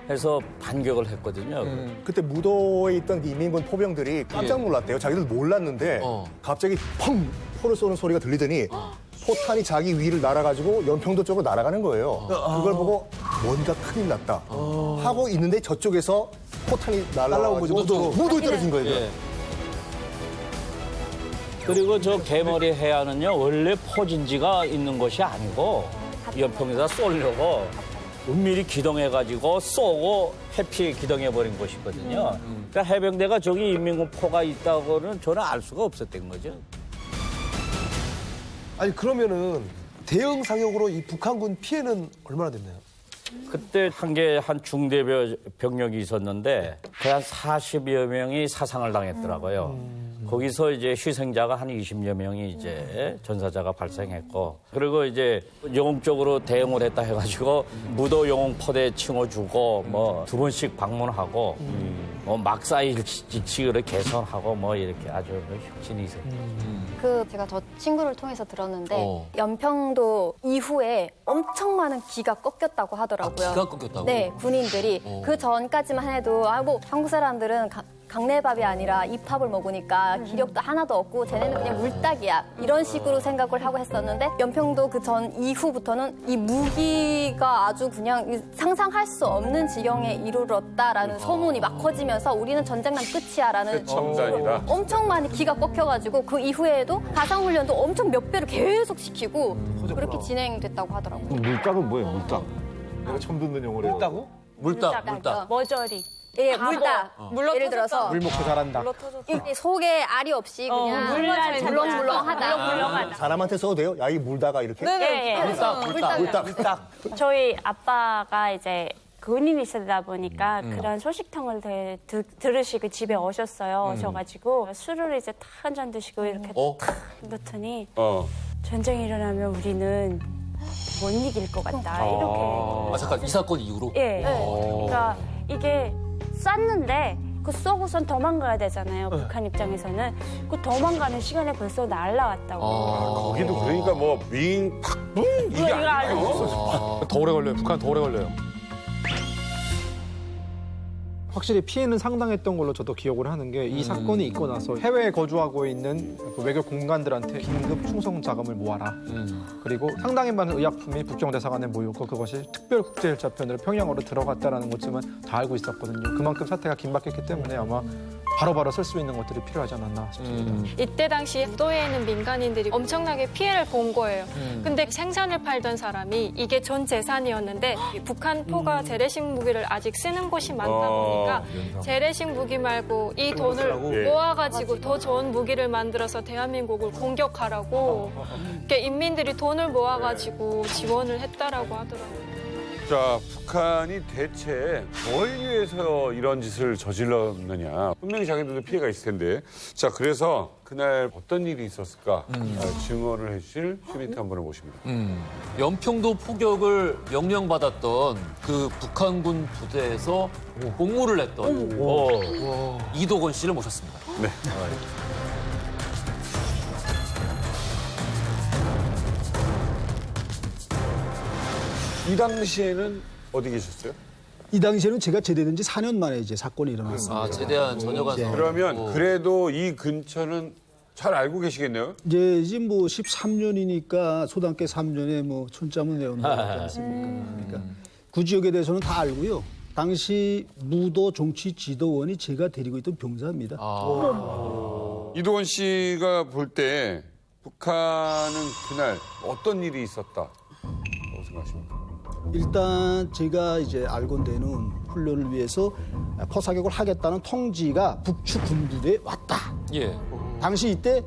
Speaker 20: 해서 반격을 했거든요.
Speaker 7: 그때 무도에 있던 그 인민군 포병들이 깜짝 놀랐대요. 자기들 몰랐는데 갑자기 펑! 포를 쏘는 소리가 들리더니 포탄이 자기 위를 날아가지고 연평도 쪽으로 날아가는 거예요. 그걸 보고 뭔가 큰일 났다 하고 있는데 저쪽에서 포탄이 날아온 거죠. 무도에 떨어진 거예요.
Speaker 20: 그리고 저 개머리 해안은요 원래 포진지가 있는 곳이 아니고 연평에다 쏘려고 은밀히 기동해가지고 쏘고 해피 기동해버린 곳이거든요. 그러니까 해병대가 저기 인민군 포가 있다고는 저는 알 수가 없었던 거죠.
Speaker 15: 아니 그러면은 대응 사격으로 이 북한군 피해는 얼마나 됐나요?
Speaker 20: 그때 한 중대 병력이 있었는데 거의 한 40여 명이 사상을 당했더라고요. 거기서 이제 희생자가 한 20여 명이 이제 전사자가 발생했고, 그리고 이제 영웅적으로 대응을 했다 해가지고 무도 영웅 포대 칭호주고 뭐 2번씩 방문하고 뭐 막사일치를 개선하고 뭐 이렇게 아주 혁신이 있었죠.
Speaker 11: 제가 저 친구를 통해서 들었는데 연평도 이후에 엄청 많은 기가 꺾였다고 하더라고요.
Speaker 8: 기가 꺾였다고?
Speaker 11: 네, 군인들이. 그 전까지만 해도 뭐 한국 사람들은 강내밥이 아니라 입밥을 먹으니까 기력도 하나도 없고 쟤네는 그냥 물딱이야 이런 식으로 생각을 하고 했었는데 연평도 그 전 이후부터는 이 무기가 아주 그냥 상상할 수 없는 지경에 이르렀다라는 소문이 막 커지면서 우리는 전쟁난 끝이야라는
Speaker 2: 첨단이다.
Speaker 11: 엄청 많이 기가 꺾여가지고 그 이후에도 가상훈련도 엄청 몇 배로 계속 시키고 그렇게 진행됐다고 하더라고요.
Speaker 6: 물딱은 뭐예요, 물딱? 내가 처음 듣는 용어래요.
Speaker 15: 물딱고?
Speaker 8: 물딱.
Speaker 21: 머저리.
Speaker 11: 예, 물딱. 예를 들어서
Speaker 14: 물 먹고 자란다.
Speaker 11: 이 속에 알이 없이 그냥 물렁물렁하다.
Speaker 7: 사람한테 써도 돼요? 야, 이 물다가 이렇게?
Speaker 21: 네.
Speaker 7: 물딱.
Speaker 21: 저희 아빠가 이제 군인이시다 보니까 그런 소식통을 들으시고 집에 오셨어요. 오셔가지고 술을 이제 탁 한 잔 드시고 이렇게 탁 넣더니 전쟁이 일어나면 우리는 못 이길 것 같다. 이렇게.
Speaker 8: 잠깐 이 사건 이후로?
Speaker 21: 예. 그러니까 이게 쐈는데 그 쏘고선 도망가야 되잖아요. 북한 입장에서는. 그 도망가는 시간에 벌써 날라왔다고.
Speaker 2: 거기도 그러니까 뭐 윙, 팍, 붕 이게 아니에요.
Speaker 12: 더 오래 걸려요. 북한 더 오래 걸려요.
Speaker 14: 확실히 피해는 상당했던 걸로 저도 기억을 하는 게 이 사건이 있고 나서 해외에 거주하고 있는 그 외교 공관들한테 긴급 충성 자금을 모아라. 그리고 상당히 많은 의약품이 국정대사관에 모이고 그것이 특별 국제일자편으로 평양으로 들어갔다는 것쯤은 다 알고 있었거든요. 그만큼 사태가 긴박했기 때문에 아마 바로바로 쓸 수 있는 것들이 필요하지 않았나 싶습니다.
Speaker 1: 이때 당시 도에 있는 민간인들이 엄청나게 피해를 본 거예요. 근데 생산을 팔던 사람이 이게 전 재산이었는데 북한 포가 재래식 무기를 아직 쓰는 곳이 많다 보니까 재래식 무기 말고 이 돈을 모아가지고 더 좋은 무기를 만들어서 대한민국을 공격하라고 그러니까 인민들이 돈을 모아가지고 지원을 했다라고 하더라고요.
Speaker 2: 자, 북한이 대체 뭘 위해서 이런 짓을 저질렀느냐. 분명히 자기들도 피해가 있을 텐데. 자, 그래서 그날 어떤 일이 있었을까 증언을 해주실 휴민트 한 분을 모십니다.
Speaker 8: 연평도 포격을 명령받았던 그 북한군 부대에서 복무를 했던 이도건 씨를 모셨습니다.
Speaker 2: 네. 이 당시에는 어디 계셨어요?
Speaker 22: 이 당시에는 제가 제대된 지 4년 만에 이제 사건이 일어났습니다.
Speaker 8: 제대한 전혀가
Speaker 2: 그러면 그래도 이 근처는 잘 알고 계시겠네요?
Speaker 22: 이제 뭐 13년이니까 소단계 3년에 뭐 춘자문 내어놓은 거 같지 않습니까? 그러니까 그 지역에 대해서는 다 알고요. 당시 무도 정치 지도원이 제가 데리고 있던 병사입니다.
Speaker 2: 이도건 씨가 볼 때 북한은 그날 어떤 일이 있었다고 생각하십니까?
Speaker 22: 일단 제가 이제 알건대는 훈련을 위해서 포사격을 하겠다는 통지가 북측 군부대에 왔다. 당시 이때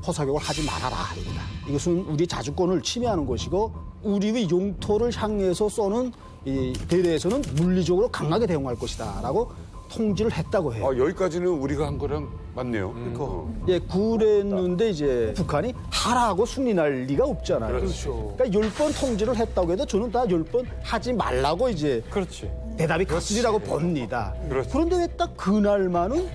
Speaker 22: 포사격을 하지 말아라 이거다. 이것은 우리 자주권을 침해하는 것이고 우리의 용토를 향해서 쏘는 이 대대에서는 물리적으로 강하게 대응할 것이다라고 통지를 했다고 해요.
Speaker 2: 여기까지는 우리가 한 거랑 맞네요.
Speaker 22: 예, 그랬는데 이제 북한이 하라고 승인할 리가 없잖아요.
Speaker 2: 그렇죠.
Speaker 22: 그러니까 10번 통지를 했다고 해도 저는 다 10번 하지 말라고 이제 대답이 갔으리라고 봅니다. 그런데 왜 딱 그날만은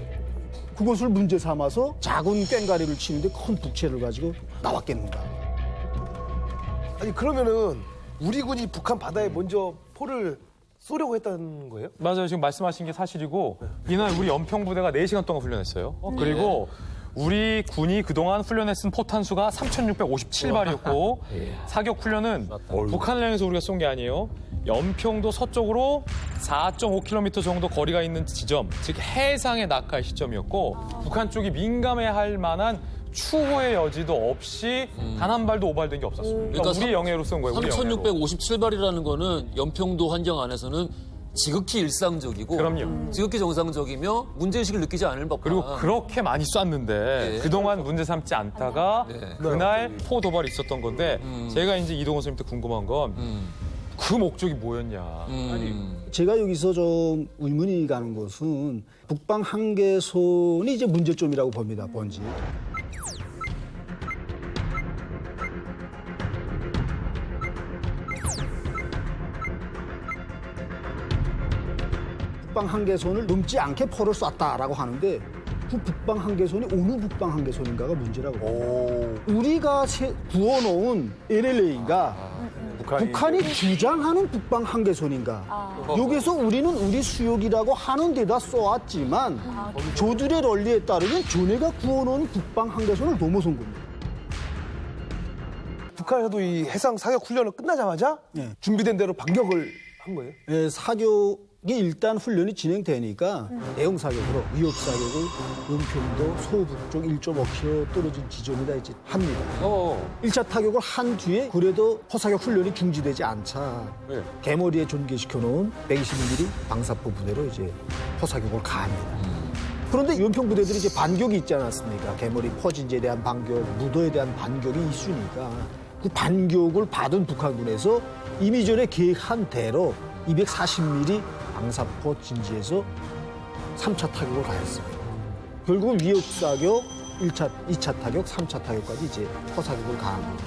Speaker 22: 그것을 문제 삼아서 작은 꽹가리를 치는데 큰 북채를 가지고 나왔겠는가.
Speaker 15: 아니 그러면은 우리 군이 북한 바다에 먼저 포를 쏘려고 했다는 거예요?
Speaker 12: 맞아요. 지금 말씀하신 게 사실이고 이날 우리 연평부대가 4시간 동안 훈련했어요. 그리고 우리 군이 그동안 훈련에 쓴 포탄 수가 3,657발이었고 사격 훈련은 북한을 향해서 우리가 쏜 게 아니에요. 연평도 서쪽으로 4.5km 정도 거리가 있는 지점, 즉 해상에 낙하의 시점이었고 북한 쪽이 민감해할 만한 추호의 여지도 없이 단 한 발도 오발된 게 없었어요. 그러니까 우리 영해로 쏜 거예요.
Speaker 8: 3,657발이라는 거는 연평도 환경 안에서는 지극히 일상적이고 지극히 정상적이며 문제의식을 느끼지 않을 법한.
Speaker 12: 그리고 그렇게 많이 쐈는데 그동안 문제 삼지 않다가 그날 포 도발이 있었던 건데 제가 이제 이동건 선생님한테 궁금한 건 그 목적이 뭐였냐.
Speaker 22: 제가 여기서 좀 의문이 가는 것은 북방 한계선이 이제 문제점이라고 봅니다. 본지. 북방 한계선을 넘지 않게 포를 쐈다라고 하는데 그 북방 한계선이 어느 북방 한계선인가가 문제라고. 우리가 구워놓은 LLA가 북한이 주장하는 북방 한계선인가. 여기서 우리는 우리 수역이라고 하는 데다 쏘았지만 저들의 논리에 따르면 전해가 구워놓은 북방 한계선을 넘어선 겁니다.
Speaker 15: 북한에서도 이 해상 사격 훈련을 끝나자마자 준비된 대로 반격을 한 거예요?
Speaker 22: 네, 사격이 일단 훈련이 진행되니까 대형 사격으로 위협 사격을 연평도 서북쪽 1.5km 떨어진 지점에다 이제 합니다. 1차 타격을 한 뒤에 그래도 포사격 훈련이 중지되지 않자 개머리에 전개시켜 놓은 120mm 방사포 부대로 이제 포사격을 가합니다. 그런데 연평 부대들이 이제 반격이 있지 않았습니까? 개머리 포진지에 대한 반격, 무도에 대한 반격이 있으니까 그 반격을 받은 북한군에서 이미 전에 계획한 대로 240mm 방사포 진지에서 3차 타격을 가했습니다. 결국은 위협 사격 1차, 2차 타격, 3차 타격까지 이제 포사격을 가합니다.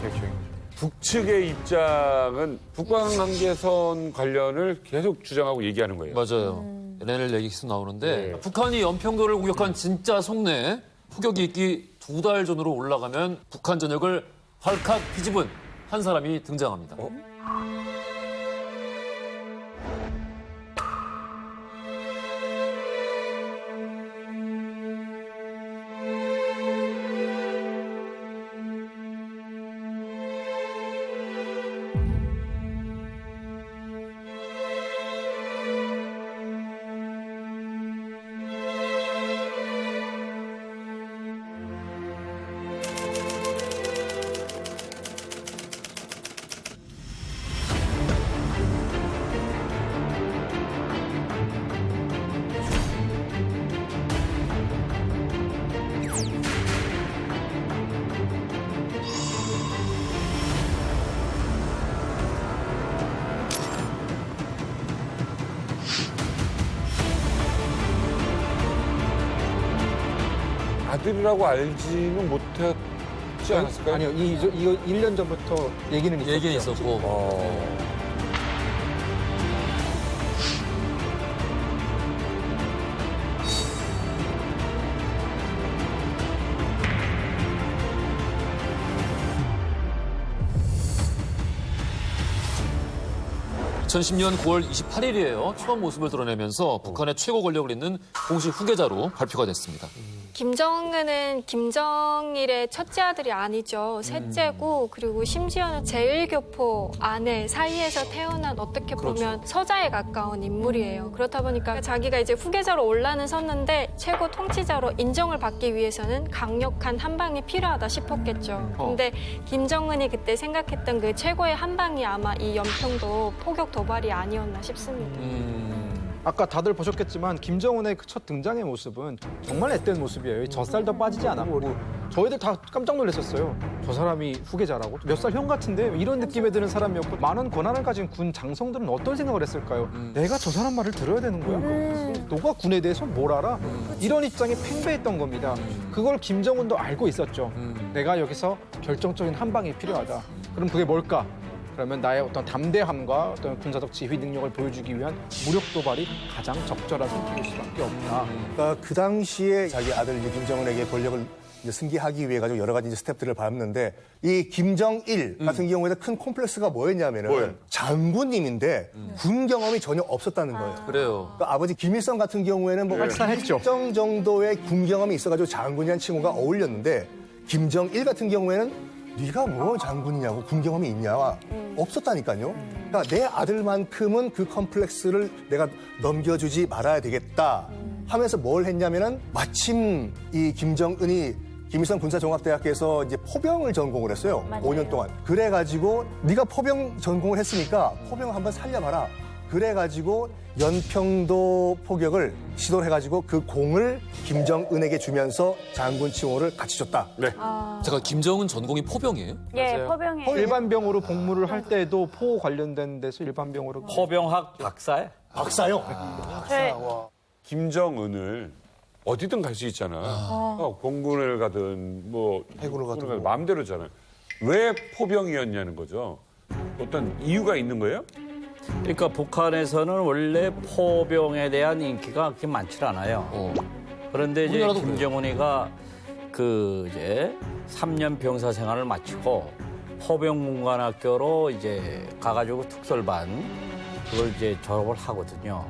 Speaker 2: 북측의 입장은 북방 한계선 관련을 계속 주장하고 얘기하는 거예요.
Speaker 8: 맞아요. LNL 얘기 계속 나오는데 북한이 연평도를 공격한 진짜 속내 포격이 있기 2달 전으로 올라가면 북한 전역을 활칵 뒤집은 한 사람이 등장합니다.
Speaker 2: 아들이라고 알지는 못했지 않았을까요?
Speaker 14: 아니요, 이거 1년 전부터 얘기는 있었죠.
Speaker 8: 얘기는 있었고. 2010년 9월 28일이에요. 처음 모습을 드러내면서 북한의 최고 권력을 잇는 공식 후계자로 발표가 됐습니다.
Speaker 1: 김정은은 김정일의 첫째 아들이 아니죠. 셋째고 그리고 심지어는 제1교포 아내 사이에서 태어난 어떻게 보면 서자에 가까운 인물이에요. 그렇다 보니까 자기가 이제 후계자로 올라는 섰는데 최고 통치자로 인정을 받기 위해서는 강력한 한방이 필요하다 싶었겠죠. 근데 김정은이 그때 생각했던 그 최고의 한방이 아마 이 연평도 포격 도발이 아니었나 싶습니다.
Speaker 14: 아까 다들 보셨겠지만 김정은의 그 첫 등장의 모습은 정말 앳된 모습이에요. 젖살도 빠지지 않았고 저희들 다 깜짝 놀랐었어요. 저 사람이 후계자라고? 몇 살 형 같은데? 이런 느낌에 드는 사람이었고 많은 권한을 가진 군 장성들은 어떤 생각을 했을까요? 내가 저 사람 말을 들어야 되는 거야? 너가 군에 대해서 뭘 알아? 이런 입장이 팽배했던 겁니다. 그걸 김정은도 알고 있었죠. 내가 여기서 결정적인 한 방이 필요하다. 그럼 그게 뭘까? 그러면 나의 어떤 담대함과 어떤 군사적 지휘 능력을 보여주기 위한 무력 도발이 가장 적절한 선택일 수밖에 없다.
Speaker 7: 그러니까 그 당시에 자기 아들 김정은에게 권력을 이제 승계하기 위해 가지고 여러 가지 이제 스텝들을 밟는데 이 김정일 같은 경우에는 큰 콤플렉스가 뭐였냐면은 장군님인데 군 경험이 전혀 없었다는 거예요.
Speaker 8: 그래요.
Speaker 7: 그러니까 아버지 김일성 같은 경우에는 뭐 일정 정도의 군 경험이 있어가지고 장군이라는 칭호가 어울렸는데 김정일 같은 경우에는 네가 뭐 장군이냐고 군 경험이 있냐 없었다니까요. 그러니까 내 아들만큼은 그 컴플렉스를 내가 넘겨주지 말아야 되겠다 하면서 뭘 했냐면은 마침 이 김정은이 김일성 군사종합대학교에서 이제 포병을 전공을 했어요.
Speaker 21: 맞아요.
Speaker 7: 5년 동안. 그래가지고 네가 포병 전공을 했으니까 포병을 한번 살려봐라. 그래가지고 연평도 포격을 시도를 해가지고 그 공을 김정은에게 주면서 장군 칭호를 같이 줬다.
Speaker 2: 네.
Speaker 8: 잠깐 김정은 전공이 포병이에요?
Speaker 21: 예, 포병이에요.
Speaker 14: 일반병으로 복무를 할 때도 포 관련된 데서 일반병으로
Speaker 20: 포병학 박사예요.
Speaker 7: 박사요?
Speaker 21: 네.
Speaker 2: 김정은을 어디든 갈 수 있잖아. 공군을 가든 뭐 해군을 가든 마음대로잖아요. 왜 포병이었냐는 거죠. 어떤 이유가 있는 거예요?
Speaker 20: 그러니까 북한에서는 원래 포병에 대한 인기가 그렇게 많지 않아요. 그런데 이제 김정은이가 그 이제 3년 병사 생활을 마치고 포병문관학교로 이제 가가지고 특설반 그걸 이제 졸업을 하거든요.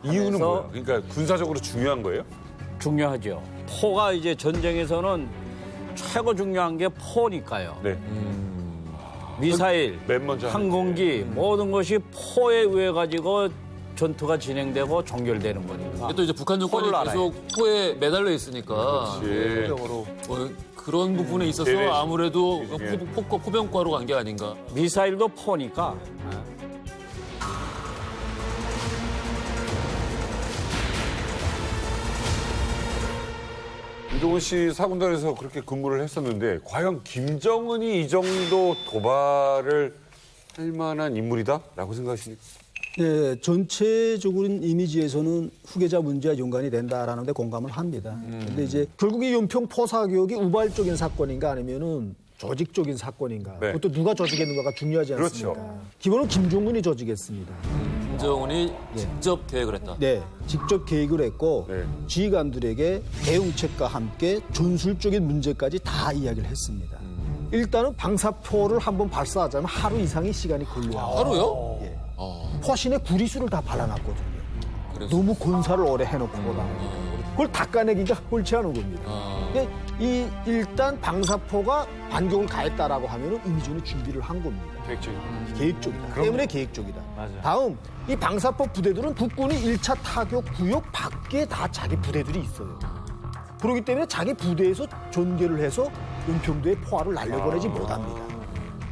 Speaker 2: 이유는 뭐예요? 그러니까 군사적으로 중요한 거예요?
Speaker 20: 중요하죠. 포가 이제 전쟁에서는 최고 중요한 게 포니까요.
Speaker 2: 네.
Speaker 20: 미사일, 항공기 모든 것이 포에 의해 가지고 전투가 진행되고 종결되는 거니까.
Speaker 8: 또 이제 북한 정권이 계속 포에 매달려 있으니까 그런 부분에 있어서 아무래도 포병과로 간 게 아닌가.
Speaker 20: 미사일도 포니까.
Speaker 2: 이동훈 씨 사군단에서 그렇게 근무를 했었는데 과연 김정은이 이 정도 도발을 할 만한 인물이다라고 생각하십니까?
Speaker 22: 예, 전체적인 이미지에서는 후계자 문제와 연관이 된다라는 데 공감을 합니다. 근데 이제 결국 이 연평 포사교육이 우발적인 사건인가 아니면은 조직적인 사건인가.
Speaker 2: 네.
Speaker 22: 그것도 누가 조직했는가가 중요하지 않습니까?
Speaker 2: 그렇죠.
Speaker 22: 기본은 김정은이 조직했습니다.
Speaker 8: 김정은이 직접 계획을 했다.
Speaker 22: 네, 직접 계획을 했고 지휘관들에게 대응책과 함께 전술적인 문제까지 다 이야기를 했습니다. 일단은 방사포를 한번 발사하자면 하루 이상의 시간이 걸려요.
Speaker 8: 하루요?
Speaker 22: 예. 포신에 구리수를 다 발라놨거든요. 너무 건사를 오래 해놓고 그걸 닦아내기가 옳지 않은 겁니다. 근데 이 일단 방사포가 반격을 가했다라고 하면은 이미 준비를 한 겁니다. 계획적이다. 때문에 계획적이다. 다음 이 방사포 부대들은 북군이 1차 타격 구역 밖에 다 자기 부대들이 있어요. 그렇기 때문에 자기 부대에서 전개를 해서 연평도에 포화를 날려보내지 못합니다.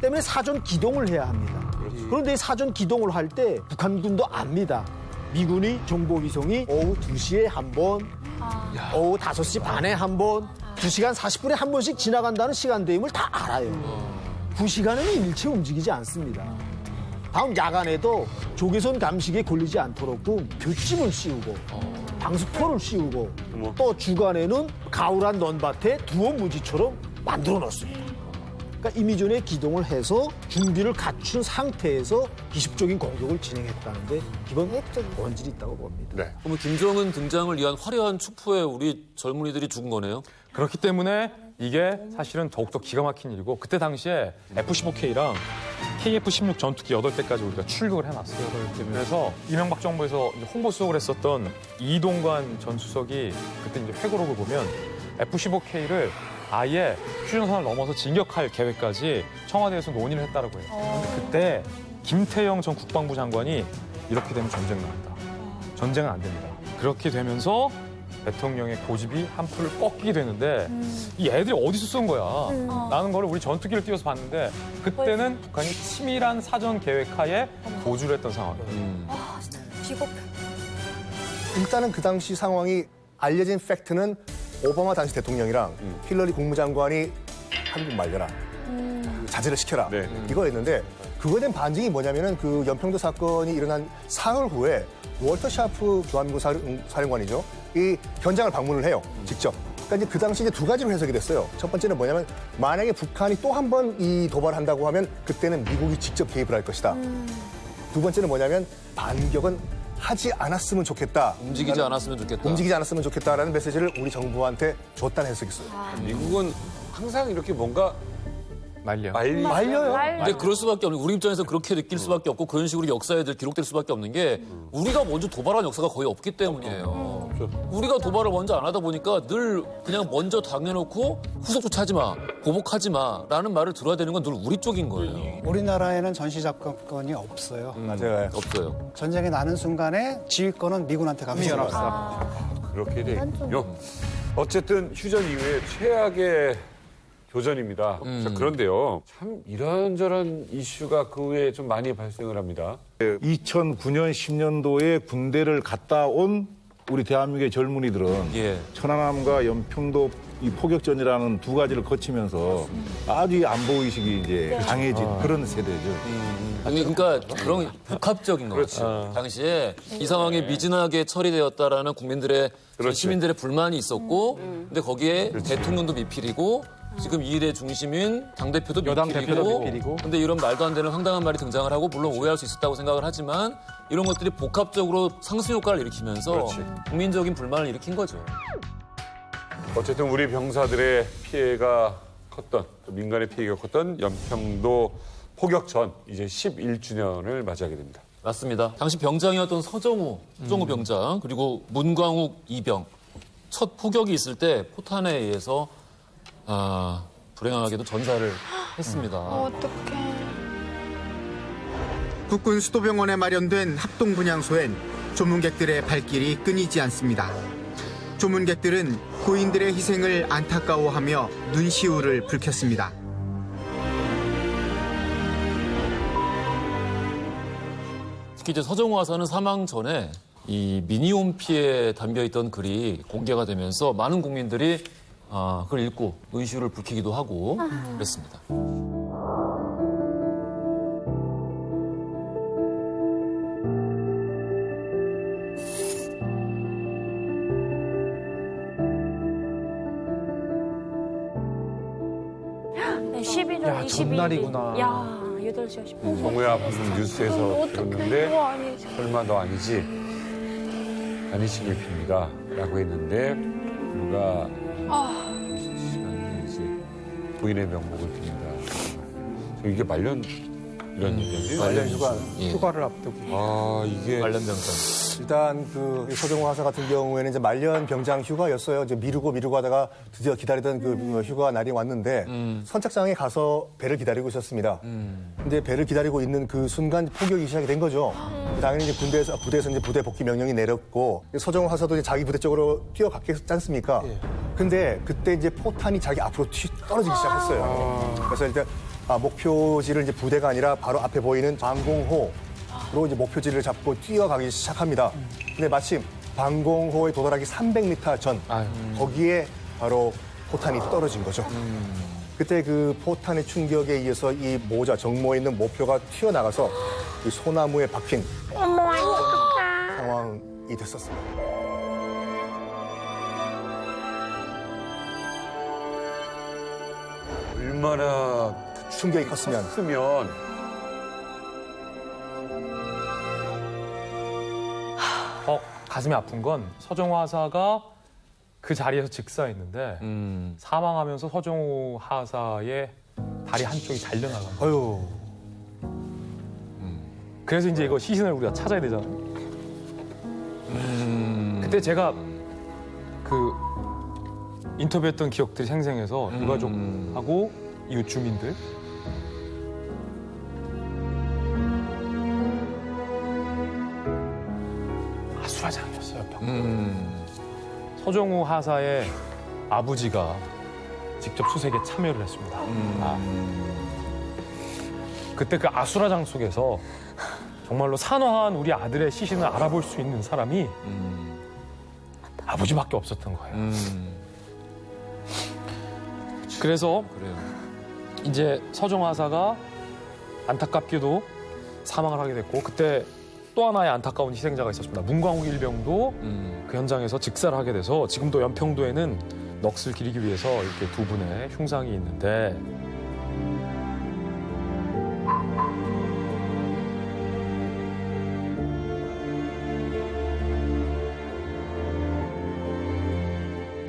Speaker 22: 때문에 사전 기동을 해야 합니다. 그런데 사전 기동을 할 때 북한군도 압니다. 미군이 정보위성이 오후 2시에 한 번, 오후 5시 반에 한 번, 2시간 40분에 한 번씩 지나간다는 시간대임을 다 알아요. 그 시간에는 일체 움직이지 않습니다. 다음 야간에도 조개선 감식에 걸리지 않도록 볏짚을 씌우고 방수포를 씌우고 또 주간에는 가을한 논밭에 두어무지처럼 만들어 놓습니다. 그러니까 이미 전에 기동을 해서 준비를 갖춘 상태에서 기습적인 공격을 진행했다는데 기본 원질이 있다고 봅니다.
Speaker 2: 네.
Speaker 8: 그럼 김정은 등장을 위한 화려한 축포에 우리 젊은이들이 죽은 거네요?
Speaker 12: 그렇기 때문에 이게 사실은 더욱더 기가 막힌 일이고 그때 당시에 F-15K랑 KF-16 전투기 8대까지 우리가 출격을 해놨어요. 그래서 이명박 정부에서 홍보수석을 했었던 이동관 전 수석이 그때 이제 회고록을 보면 F-15K를 아예 휴전선을 넘어서 진격할 계획까지 청와대에서 논의를 했다고 해요. 근데 그때 김태영 전 국방부 장관이 이렇게 되면 전쟁 난다. 전쟁은 안 됩니다. 그렇게 되면서 대통령의 고집이 한풀을 꺾이게 되는데 이 애들이 어디서 쓴 거야. 라는 걸 우리 전투기를 띄워서 봤는데 그때는 북한이 치밀한 사전 계획하에 도주를 했던 상황이에요.
Speaker 21: 진짜 비겁해.
Speaker 7: 일단은 그 당시 상황이 알려진 팩트는 오바마 당시 대통령이랑 힐러리 국무장관이 한국 말려라. 자제를 시켜라. 이거였는데 그거에 대한 반증이 뭐냐면은 그 연평도 사건이 일어난 사흘 후에 월터 샤프 주한미군 사령관이죠. 이 현장을 방문을 해요. 직접. 그러니까 이제 그 당시 이제 두 가지로 해석이 됐어요. 첫 번째는 뭐냐면 만약에 북한이 또 한 번 이 도발을 한다고 하면 그때는 미국이 직접 개입을 할 것이다. 두 번째는 뭐냐면 반격은 하지 않았으면 좋겠다.
Speaker 8: 움직이지 않았으면 좋겠다.
Speaker 7: 움직이지 않았으면 좋겠다라는 메시지를 우리 정부한테 줬다는 해석이 있어요.
Speaker 2: 미국은 항상 이렇게 뭔가
Speaker 7: 말려요.
Speaker 8: 근데 그럴 수밖에 없는 우리 입장에서 그렇게 느낄 수밖에 없고 그런 식으로 역사에 기록될 수밖에 없는 게 우리가 먼저 도발한 역사가 거의 없기 때문이에요. 우리가 도발을 먼저 안 하다 보니까 늘 그냥 먼저 당해놓고 후속조차 하지 마, 보복하지 마라는 말을 들어야 되는 건 늘 우리 쪽인 거예요.
Speaker 19: 우리나라에는 전시작전권이 없어요.
Speaker 7: 맞아요.
Speaker 8: 없어요.
Speaker 19: 전쟁이 나는 순간에 지휘권은 미군한테 갑니다.
Speaker 2: 그렇게 돼 있군요. 어쨌든 휴전 이후에 최악의 교전입니다. 자, 그런데요, 참 이런저런 이슈가 그 후에 좀 많이 발생을 합니다.
Speaker 6: 2009년, 10년도에 군대를 갔다 온 우리 대한민국의 젊은이들은 천안함과 연평도 이 포격전이라는 두 가지를 거치면서 아주 이 안보의식이 이제 강해진 그런 세대죠.
Speaker 8: 아니, 그러니까 그런 복합적인 거 같아요. 당시에 이 상황이 미진하게 처리되었다라는 국민들의, 시민들의 불만이 있었고, 근데 거기에 대통령도 미필이고, 지금 이 일의 중심인 당대표도 미필이고, 근데 이런 말도 안 되는 황당한 말이 등장을 하고, 물론 오해할 수 있었다고 생각을 하지만, 이런 것들이 복합적으로 상승 효과를 일으키면서 국민적인 불만을 일으킨 거죠.
Speaker 2: 어쨌든 우리 병사들의 피해가 컸던, 또 민간의 피해가 컸던 연평도 포격전 이제 11주년을 맞이하게 됩니다.
Speaker 8: 맞습니다. 당시 병장이었던 서정우 병장, 그리고 문광욱 이병. 첫 포격이 있을 때 포탄에 의해서 불행하게도 전사를 했습니다.
Speaker 1: 어떡해.
Speaker 9: 국군 수도병원에 마련된 합동분향소엔 조문객들의 발길이 끊이지 않습니다. 조문객들은 고인들의 희생을 안타까워하며 눈시울을 붉혔습니다.
Speaker 8: 특히 이제 서정우 하사는 사망 전에 이 미니홈피에 담겨있던 글이 공개가 되면서 많은 국민들이 그걸 읽고 의식을 붉히기도 하고 그랬습니다.
Speaker 21: 네, 11월 22일.
Speaker 14: 전날이구나.
Speaker 21: 야, 8시 50분.
Speaker 2: 정우야 무슨 뉴스에서 들었는데 설마 너 아니지? 아니시길 빕니다. 라고 했는데 누가 시간이 이제 부인의 명복을 빕니다. 이게 말년 이런 얘기죠?
Speaker 7: 말년
Speaker 14: 휴가를 앞두고.
Speaker 2: 이게
Speaker 8: 말년 병장.
Speaker 7: 일단 그 서정우 하사 같은 경우에는 이제 말년 병장 휴가였어요. 이제 미루고 하다가 드디어 기다리던 그 휴가 날이 왔는데 선착장에 가서 배를 기다리고 있었습니다. 근데 배를 기다리고 있는 그 순간 포격이 시작이 된 거죠. 당연히 이제 부대에서 이제 부대 복귀 명령이 내렸고 서정우 하사도 이제 자기 부대 쪽으로 뛰어갔겠지 않습니까? 근데 그때 이제 포탄이 자기 앞으로 떨어지기 시작했어요. 그래서 일단 목표지를 이제 부대가 아니라 바로 앞에 보이는 방공호로 이제 목표지를 잡고 뛰어가기 시작합니다. 근데 마침 방공호에 도달하기 300m 전 거기에 바로 포탄이 떨어진 거죠. 그때 그 포탄의 충격에 의해서 이 모자 정모에 있는 목표가 튀어나가서 이 소나무에 박힌 상황이 됐었습니다.
Speaker 2: 얼마나
Speaker 7: 충격이 컸으면.
Speaker 12: 가슴이 아픈 건 서정우 하사가 그 자리에서 직사했는데 사망하면서 서정우 하사의 다리 한쪽이 잘려나간 거예요. 그래서 이제 이거 시신을 우리가 찾아야 되잖아요. 그때 제가 그 인터뷰했던 기억들이 생생해서 유가족하고 이웃 주민들 아수라지 않으셨어요. 서정우 하사의 아버지가 직접 수색에 참여를 했습니다. 그때 그 아수라장 속에서 정말로 산화한 우리 아들의 시신을 알아볼 수 있는 사람이 아버지밖에 없었던 거예요. 그래서 이제 서정우 하사가 안타깝게도 사망을 하게 됐고 그때 또 하나의 안타까운 희생자가 있었습니다. 문광욱 일병도 그 현장에서 직사를 하게 돼서 지금도 연평도에는 넋을 기리기 위해서 이렇게 두 분의 흉상이 있는데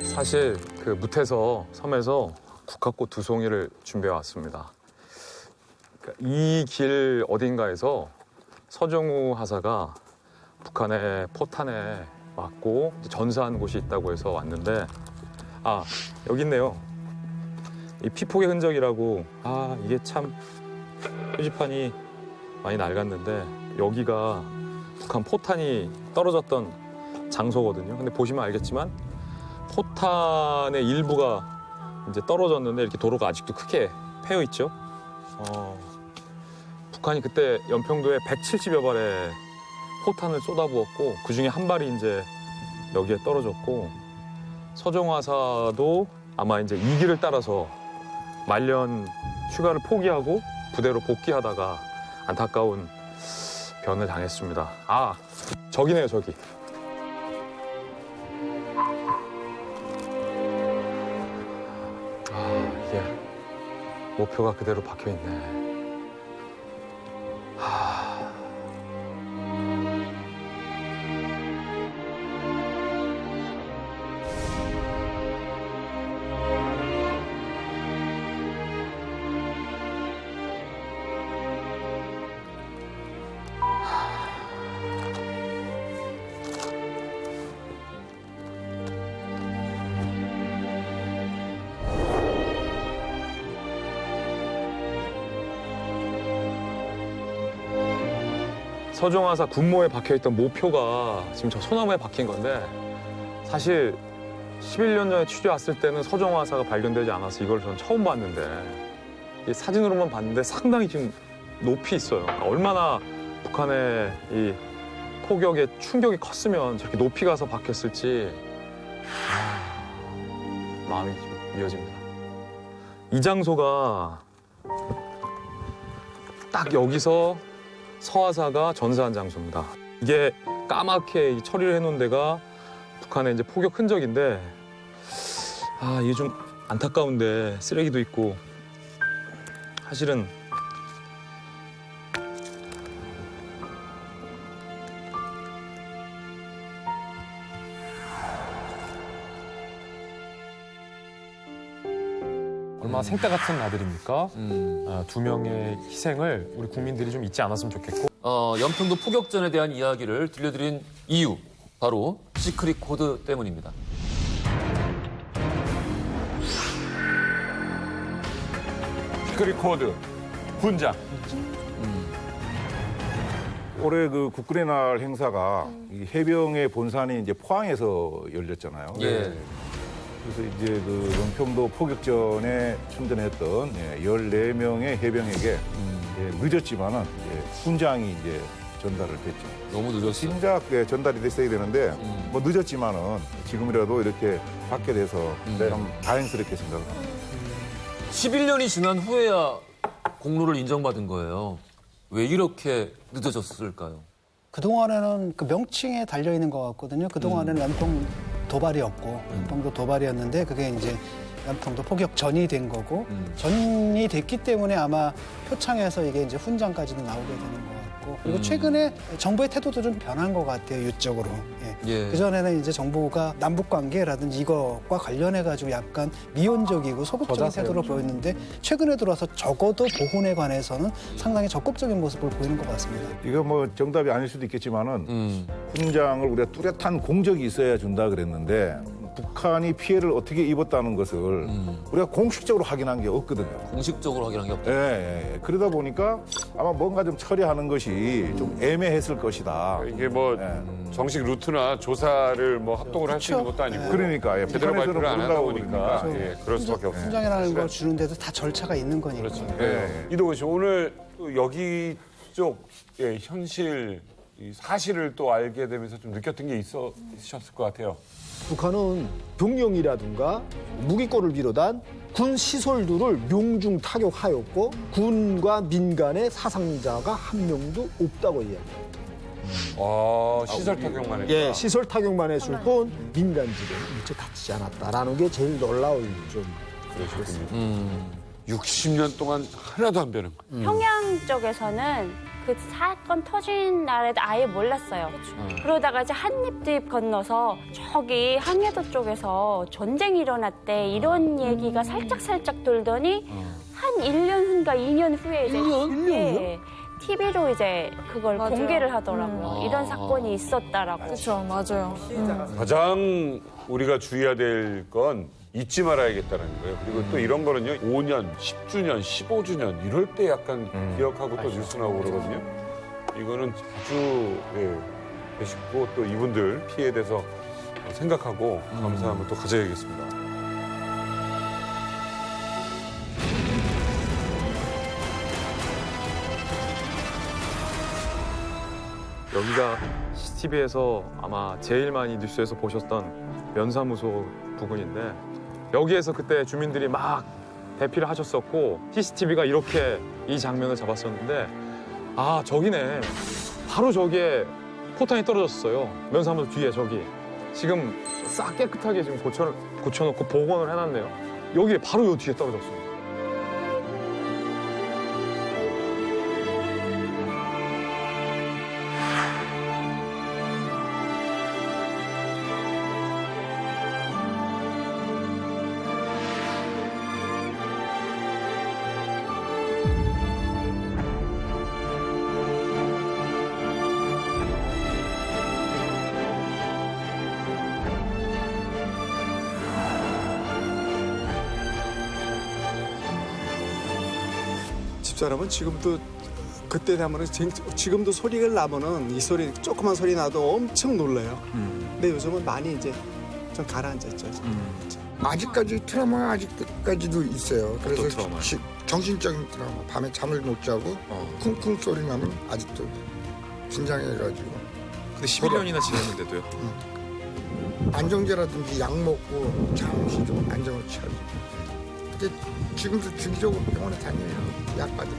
Speaker 12: 사실 그 무태서 섬에서 국화꽃 2송이를 준비해 왔습니다. 이 길 어딘가에서 서정우 하사가 북한의 포탄에 맞고 전사한 곳이 있다고 해서 왔는데 여기 있네요. 이 피폭의 흔적이라고 이게 참 표지판이 많이 낡았는데 여기가 북한 포탄이 떨어졌던 장소거든요. 근데 보시면 알겠지만 포탄의 일부가 이제 떨어졌는데 이렇게 도로가 아직도 크게 패여 있죠. 북한이 그때 연평도에 170여 발의 포탄을 쏟아부었고 그 중에 한 발이 이제 여기에 떨어졌고 서정화사도 아마 이제 이 길을 따라서 말년 휴가를 포기하고 부대로 복귀하다가 안타까운 변을 당했습니다. 아, 저기네요, 저기. 아, 이게 목표가 그대로 박혀 있네. 서정화사 군모에 박혀있던 모표가 지금 저 소나무에 박힌 건데 사실 11년 전에 취재 왔을 때는 서정화사가 발견되지 않아서 이걸 저는 처음 봤는데 이 사진으로만 봤는데 상당히 지금 높이 있어요. 얼마나 북한의 이 포격의 충격이 컸으면 저렇게 높이 가서 박혔을지 마음이 좀 미어집니다. 이 장소가 딱 여기서 서화사가 전사한 장소입니다. 이게 까맣게 처리를 해놓은 데가 북한의 이제 포격 흔적인데 이게 좀 안타까운데 쓰레기도 있고 사실은 얼마나 생떼 같은 아들입니까? 두 명의 희생을 우리 국민들이 좀 잊지 않았으면 좋겠고.
Speaker 8: 연평도 포격전에 대한 이야기를 들려드린 이유, 바로 시크릿 코드 때문입니다.
Speaker 2: 시크릿 코드, 훈장.
Speaker 6: 올해 그 국군의 날 행사가 이 해병의 본산이 이제 포항에서 열렸잖아요.
Speaker 8: 예.
Speaker 6: 그래서 이제 그 연평도 포격전에 참전했던 14명의 해병에게 늦었지만은 훈장이 이제 전달을 됐죠.
Speaker 8: 너무 늦었어요.
Speaker 6: 진작 전달이 됐어야 되는데 뭐 늦었지만은 지금이라도 이렇게 받게 돼서 참 다행스럽게 생각합니다.
Speaker 8: 11년이 지난 후에야 공로를 인정받은 거예요. 왜 이렇게 늦어졌을까요?
Speaker 19: 그동안에는 그 명칭에 달려있는 것 같거든요. 그동안에는 연평 도발이었고, 연평도 도발이었는데 그게 이제 연평도 포격전이 된 거고, 전이 됐기 때문에 아마 표창에서 이게 이제 훈장까지도 나오게 되는 것 같고, 그리고 최근에 정부의 태도도 좀 변한 것 같아요, 유적으로.
Speaker 8: 예.
Speaker 19: 그전에는 이제 정부가 남북 관계라든지 이것과 관련해가지고 약간 미온적이고 소극적인 태도를 보였는데, 최근에 들어와서 적어도 보훈에 관해서는 상당히 적극적인 모습을 보이는 것 같습니다.
Speaker 6: 이거 뭐 정답이 아닐 수도 있겠지만은 훈장을 우리가 뚜렷한 공적이 있어야 준다 그랬는데 북한이 피해를 어떻게 입었다는 것을 우리가 공식적으로 확인한 게 없거든요.
Speaker 8: 공식적으로 확인한 게 없다.
Speaker 6: 예. 그러다 보니까 아마 뭔가 좀 처리하는 것이 좀 애매했을 것이다.
Speaker 2: 이게 뭐 정식 루트나 조사를 뭐 합동을 할 수 있는 것도 아니고.
Speaker 6: 그러가
Speaker 2: 제대로 발표를 안 하다 보니까
Speaker 19: 그렇죠.
Speaker 2: 그럴 수밖에 없어요.
Speaker 19: 훈장이라는 걸 주는데도 다 절차가 있는 거니까.
Speaker 2: 그렇죠. 이동훈 씨, 오늘 또 여기 쪽의 현실, 이 사실을 또 알게 되면서 좀 느꼈던 게 있으셨을 것 같아요.
Speaker 22: 북한은 병력이라든가 무기권을 비롯한 군 시설들을 명중 타격하였고 군과 민간의 사상자가 한 명도 없다고 이야기합니다.
Speaker 2: 시설 타격만 했다.
Speaker 22: 예, 시설 타격만 했을 뿐 민간지대 일체 다치지 않았다라는 게 제일 놀라울 좀.
Speaker 2: 그러셨군요. 60년 동안 하나도 안 변한 거예요.
Speaker 21: 평양 쪽에서는 그 사건 터진 날에도 아예 몰랐어요. 그러다가 이제 한입도 건너서 저기 항해도 쪽에서 전쟁이 일어났대 이런 얘기가 살짝 돌더니 한 1년 후인가 2년 후에 이제 1년이요? TV로 이제 그걸
Speaker 1: 맞아요.
Speaker 21: 공개를 하더라고요. 이런 사건이 있었다라고.
Speaker 1: 그렇죠, 맞아요.
Speaker 2: 가장 우리가 주의해야 될 건 잊지 말아야겠다는 거예요. 그리고 또 이런 거는요, 5년, 10주년, 15주년 이럴 때 약간 기억하고 또 뉴스 나오고 그러거든요. 이거는 자주 되시고 또 이분들 피해에 대해서 생각하고 감사함을 또 가져야겠습니다.
Speaker 12: 여기가 CCTV에서 아마 제일 많이 뉴스에서 보셨던 면사무소 부근인데 여기에서 그때 주민들이 막 대피를 하셨었고 CCTV가 이렇게 이 장면을 잡았었는데 아 저기네 바로 저기에 포탄이 떨어졌어요. 면사무소 뒤에 저기 지금 싹 깨끗하게 지금 고쳐놓고 복원을 해놨네요. 여기 바로 요 뒤에 떨어졌어요.
Speaker 4: 집사람은 지금도 그때 되면은 지금도 소리가 나면은 이 소리 조그만 소리 나도 엄청 놀라요. 근데 요즘은 많이 이제 좀 가라앉았죠.
Speaker 10: 아직까지 트라우마가 아직까지도 있어요. 그래서
Speaker 12: 트라우마요?
Speaker 10: 정신적인 트라우마. 밤에 잠을 못 자고 쿵쿵 소리 나면 아직도 긴장해가지고.
Speaker 12: 근데 11년이나 지났는데도요?
Speaker 10: 안정제라든지 약 먹고 잠시 좀 안정을 취하죠. 근데 지금도 주기적으로 병원에 다녀요. 약 받으러.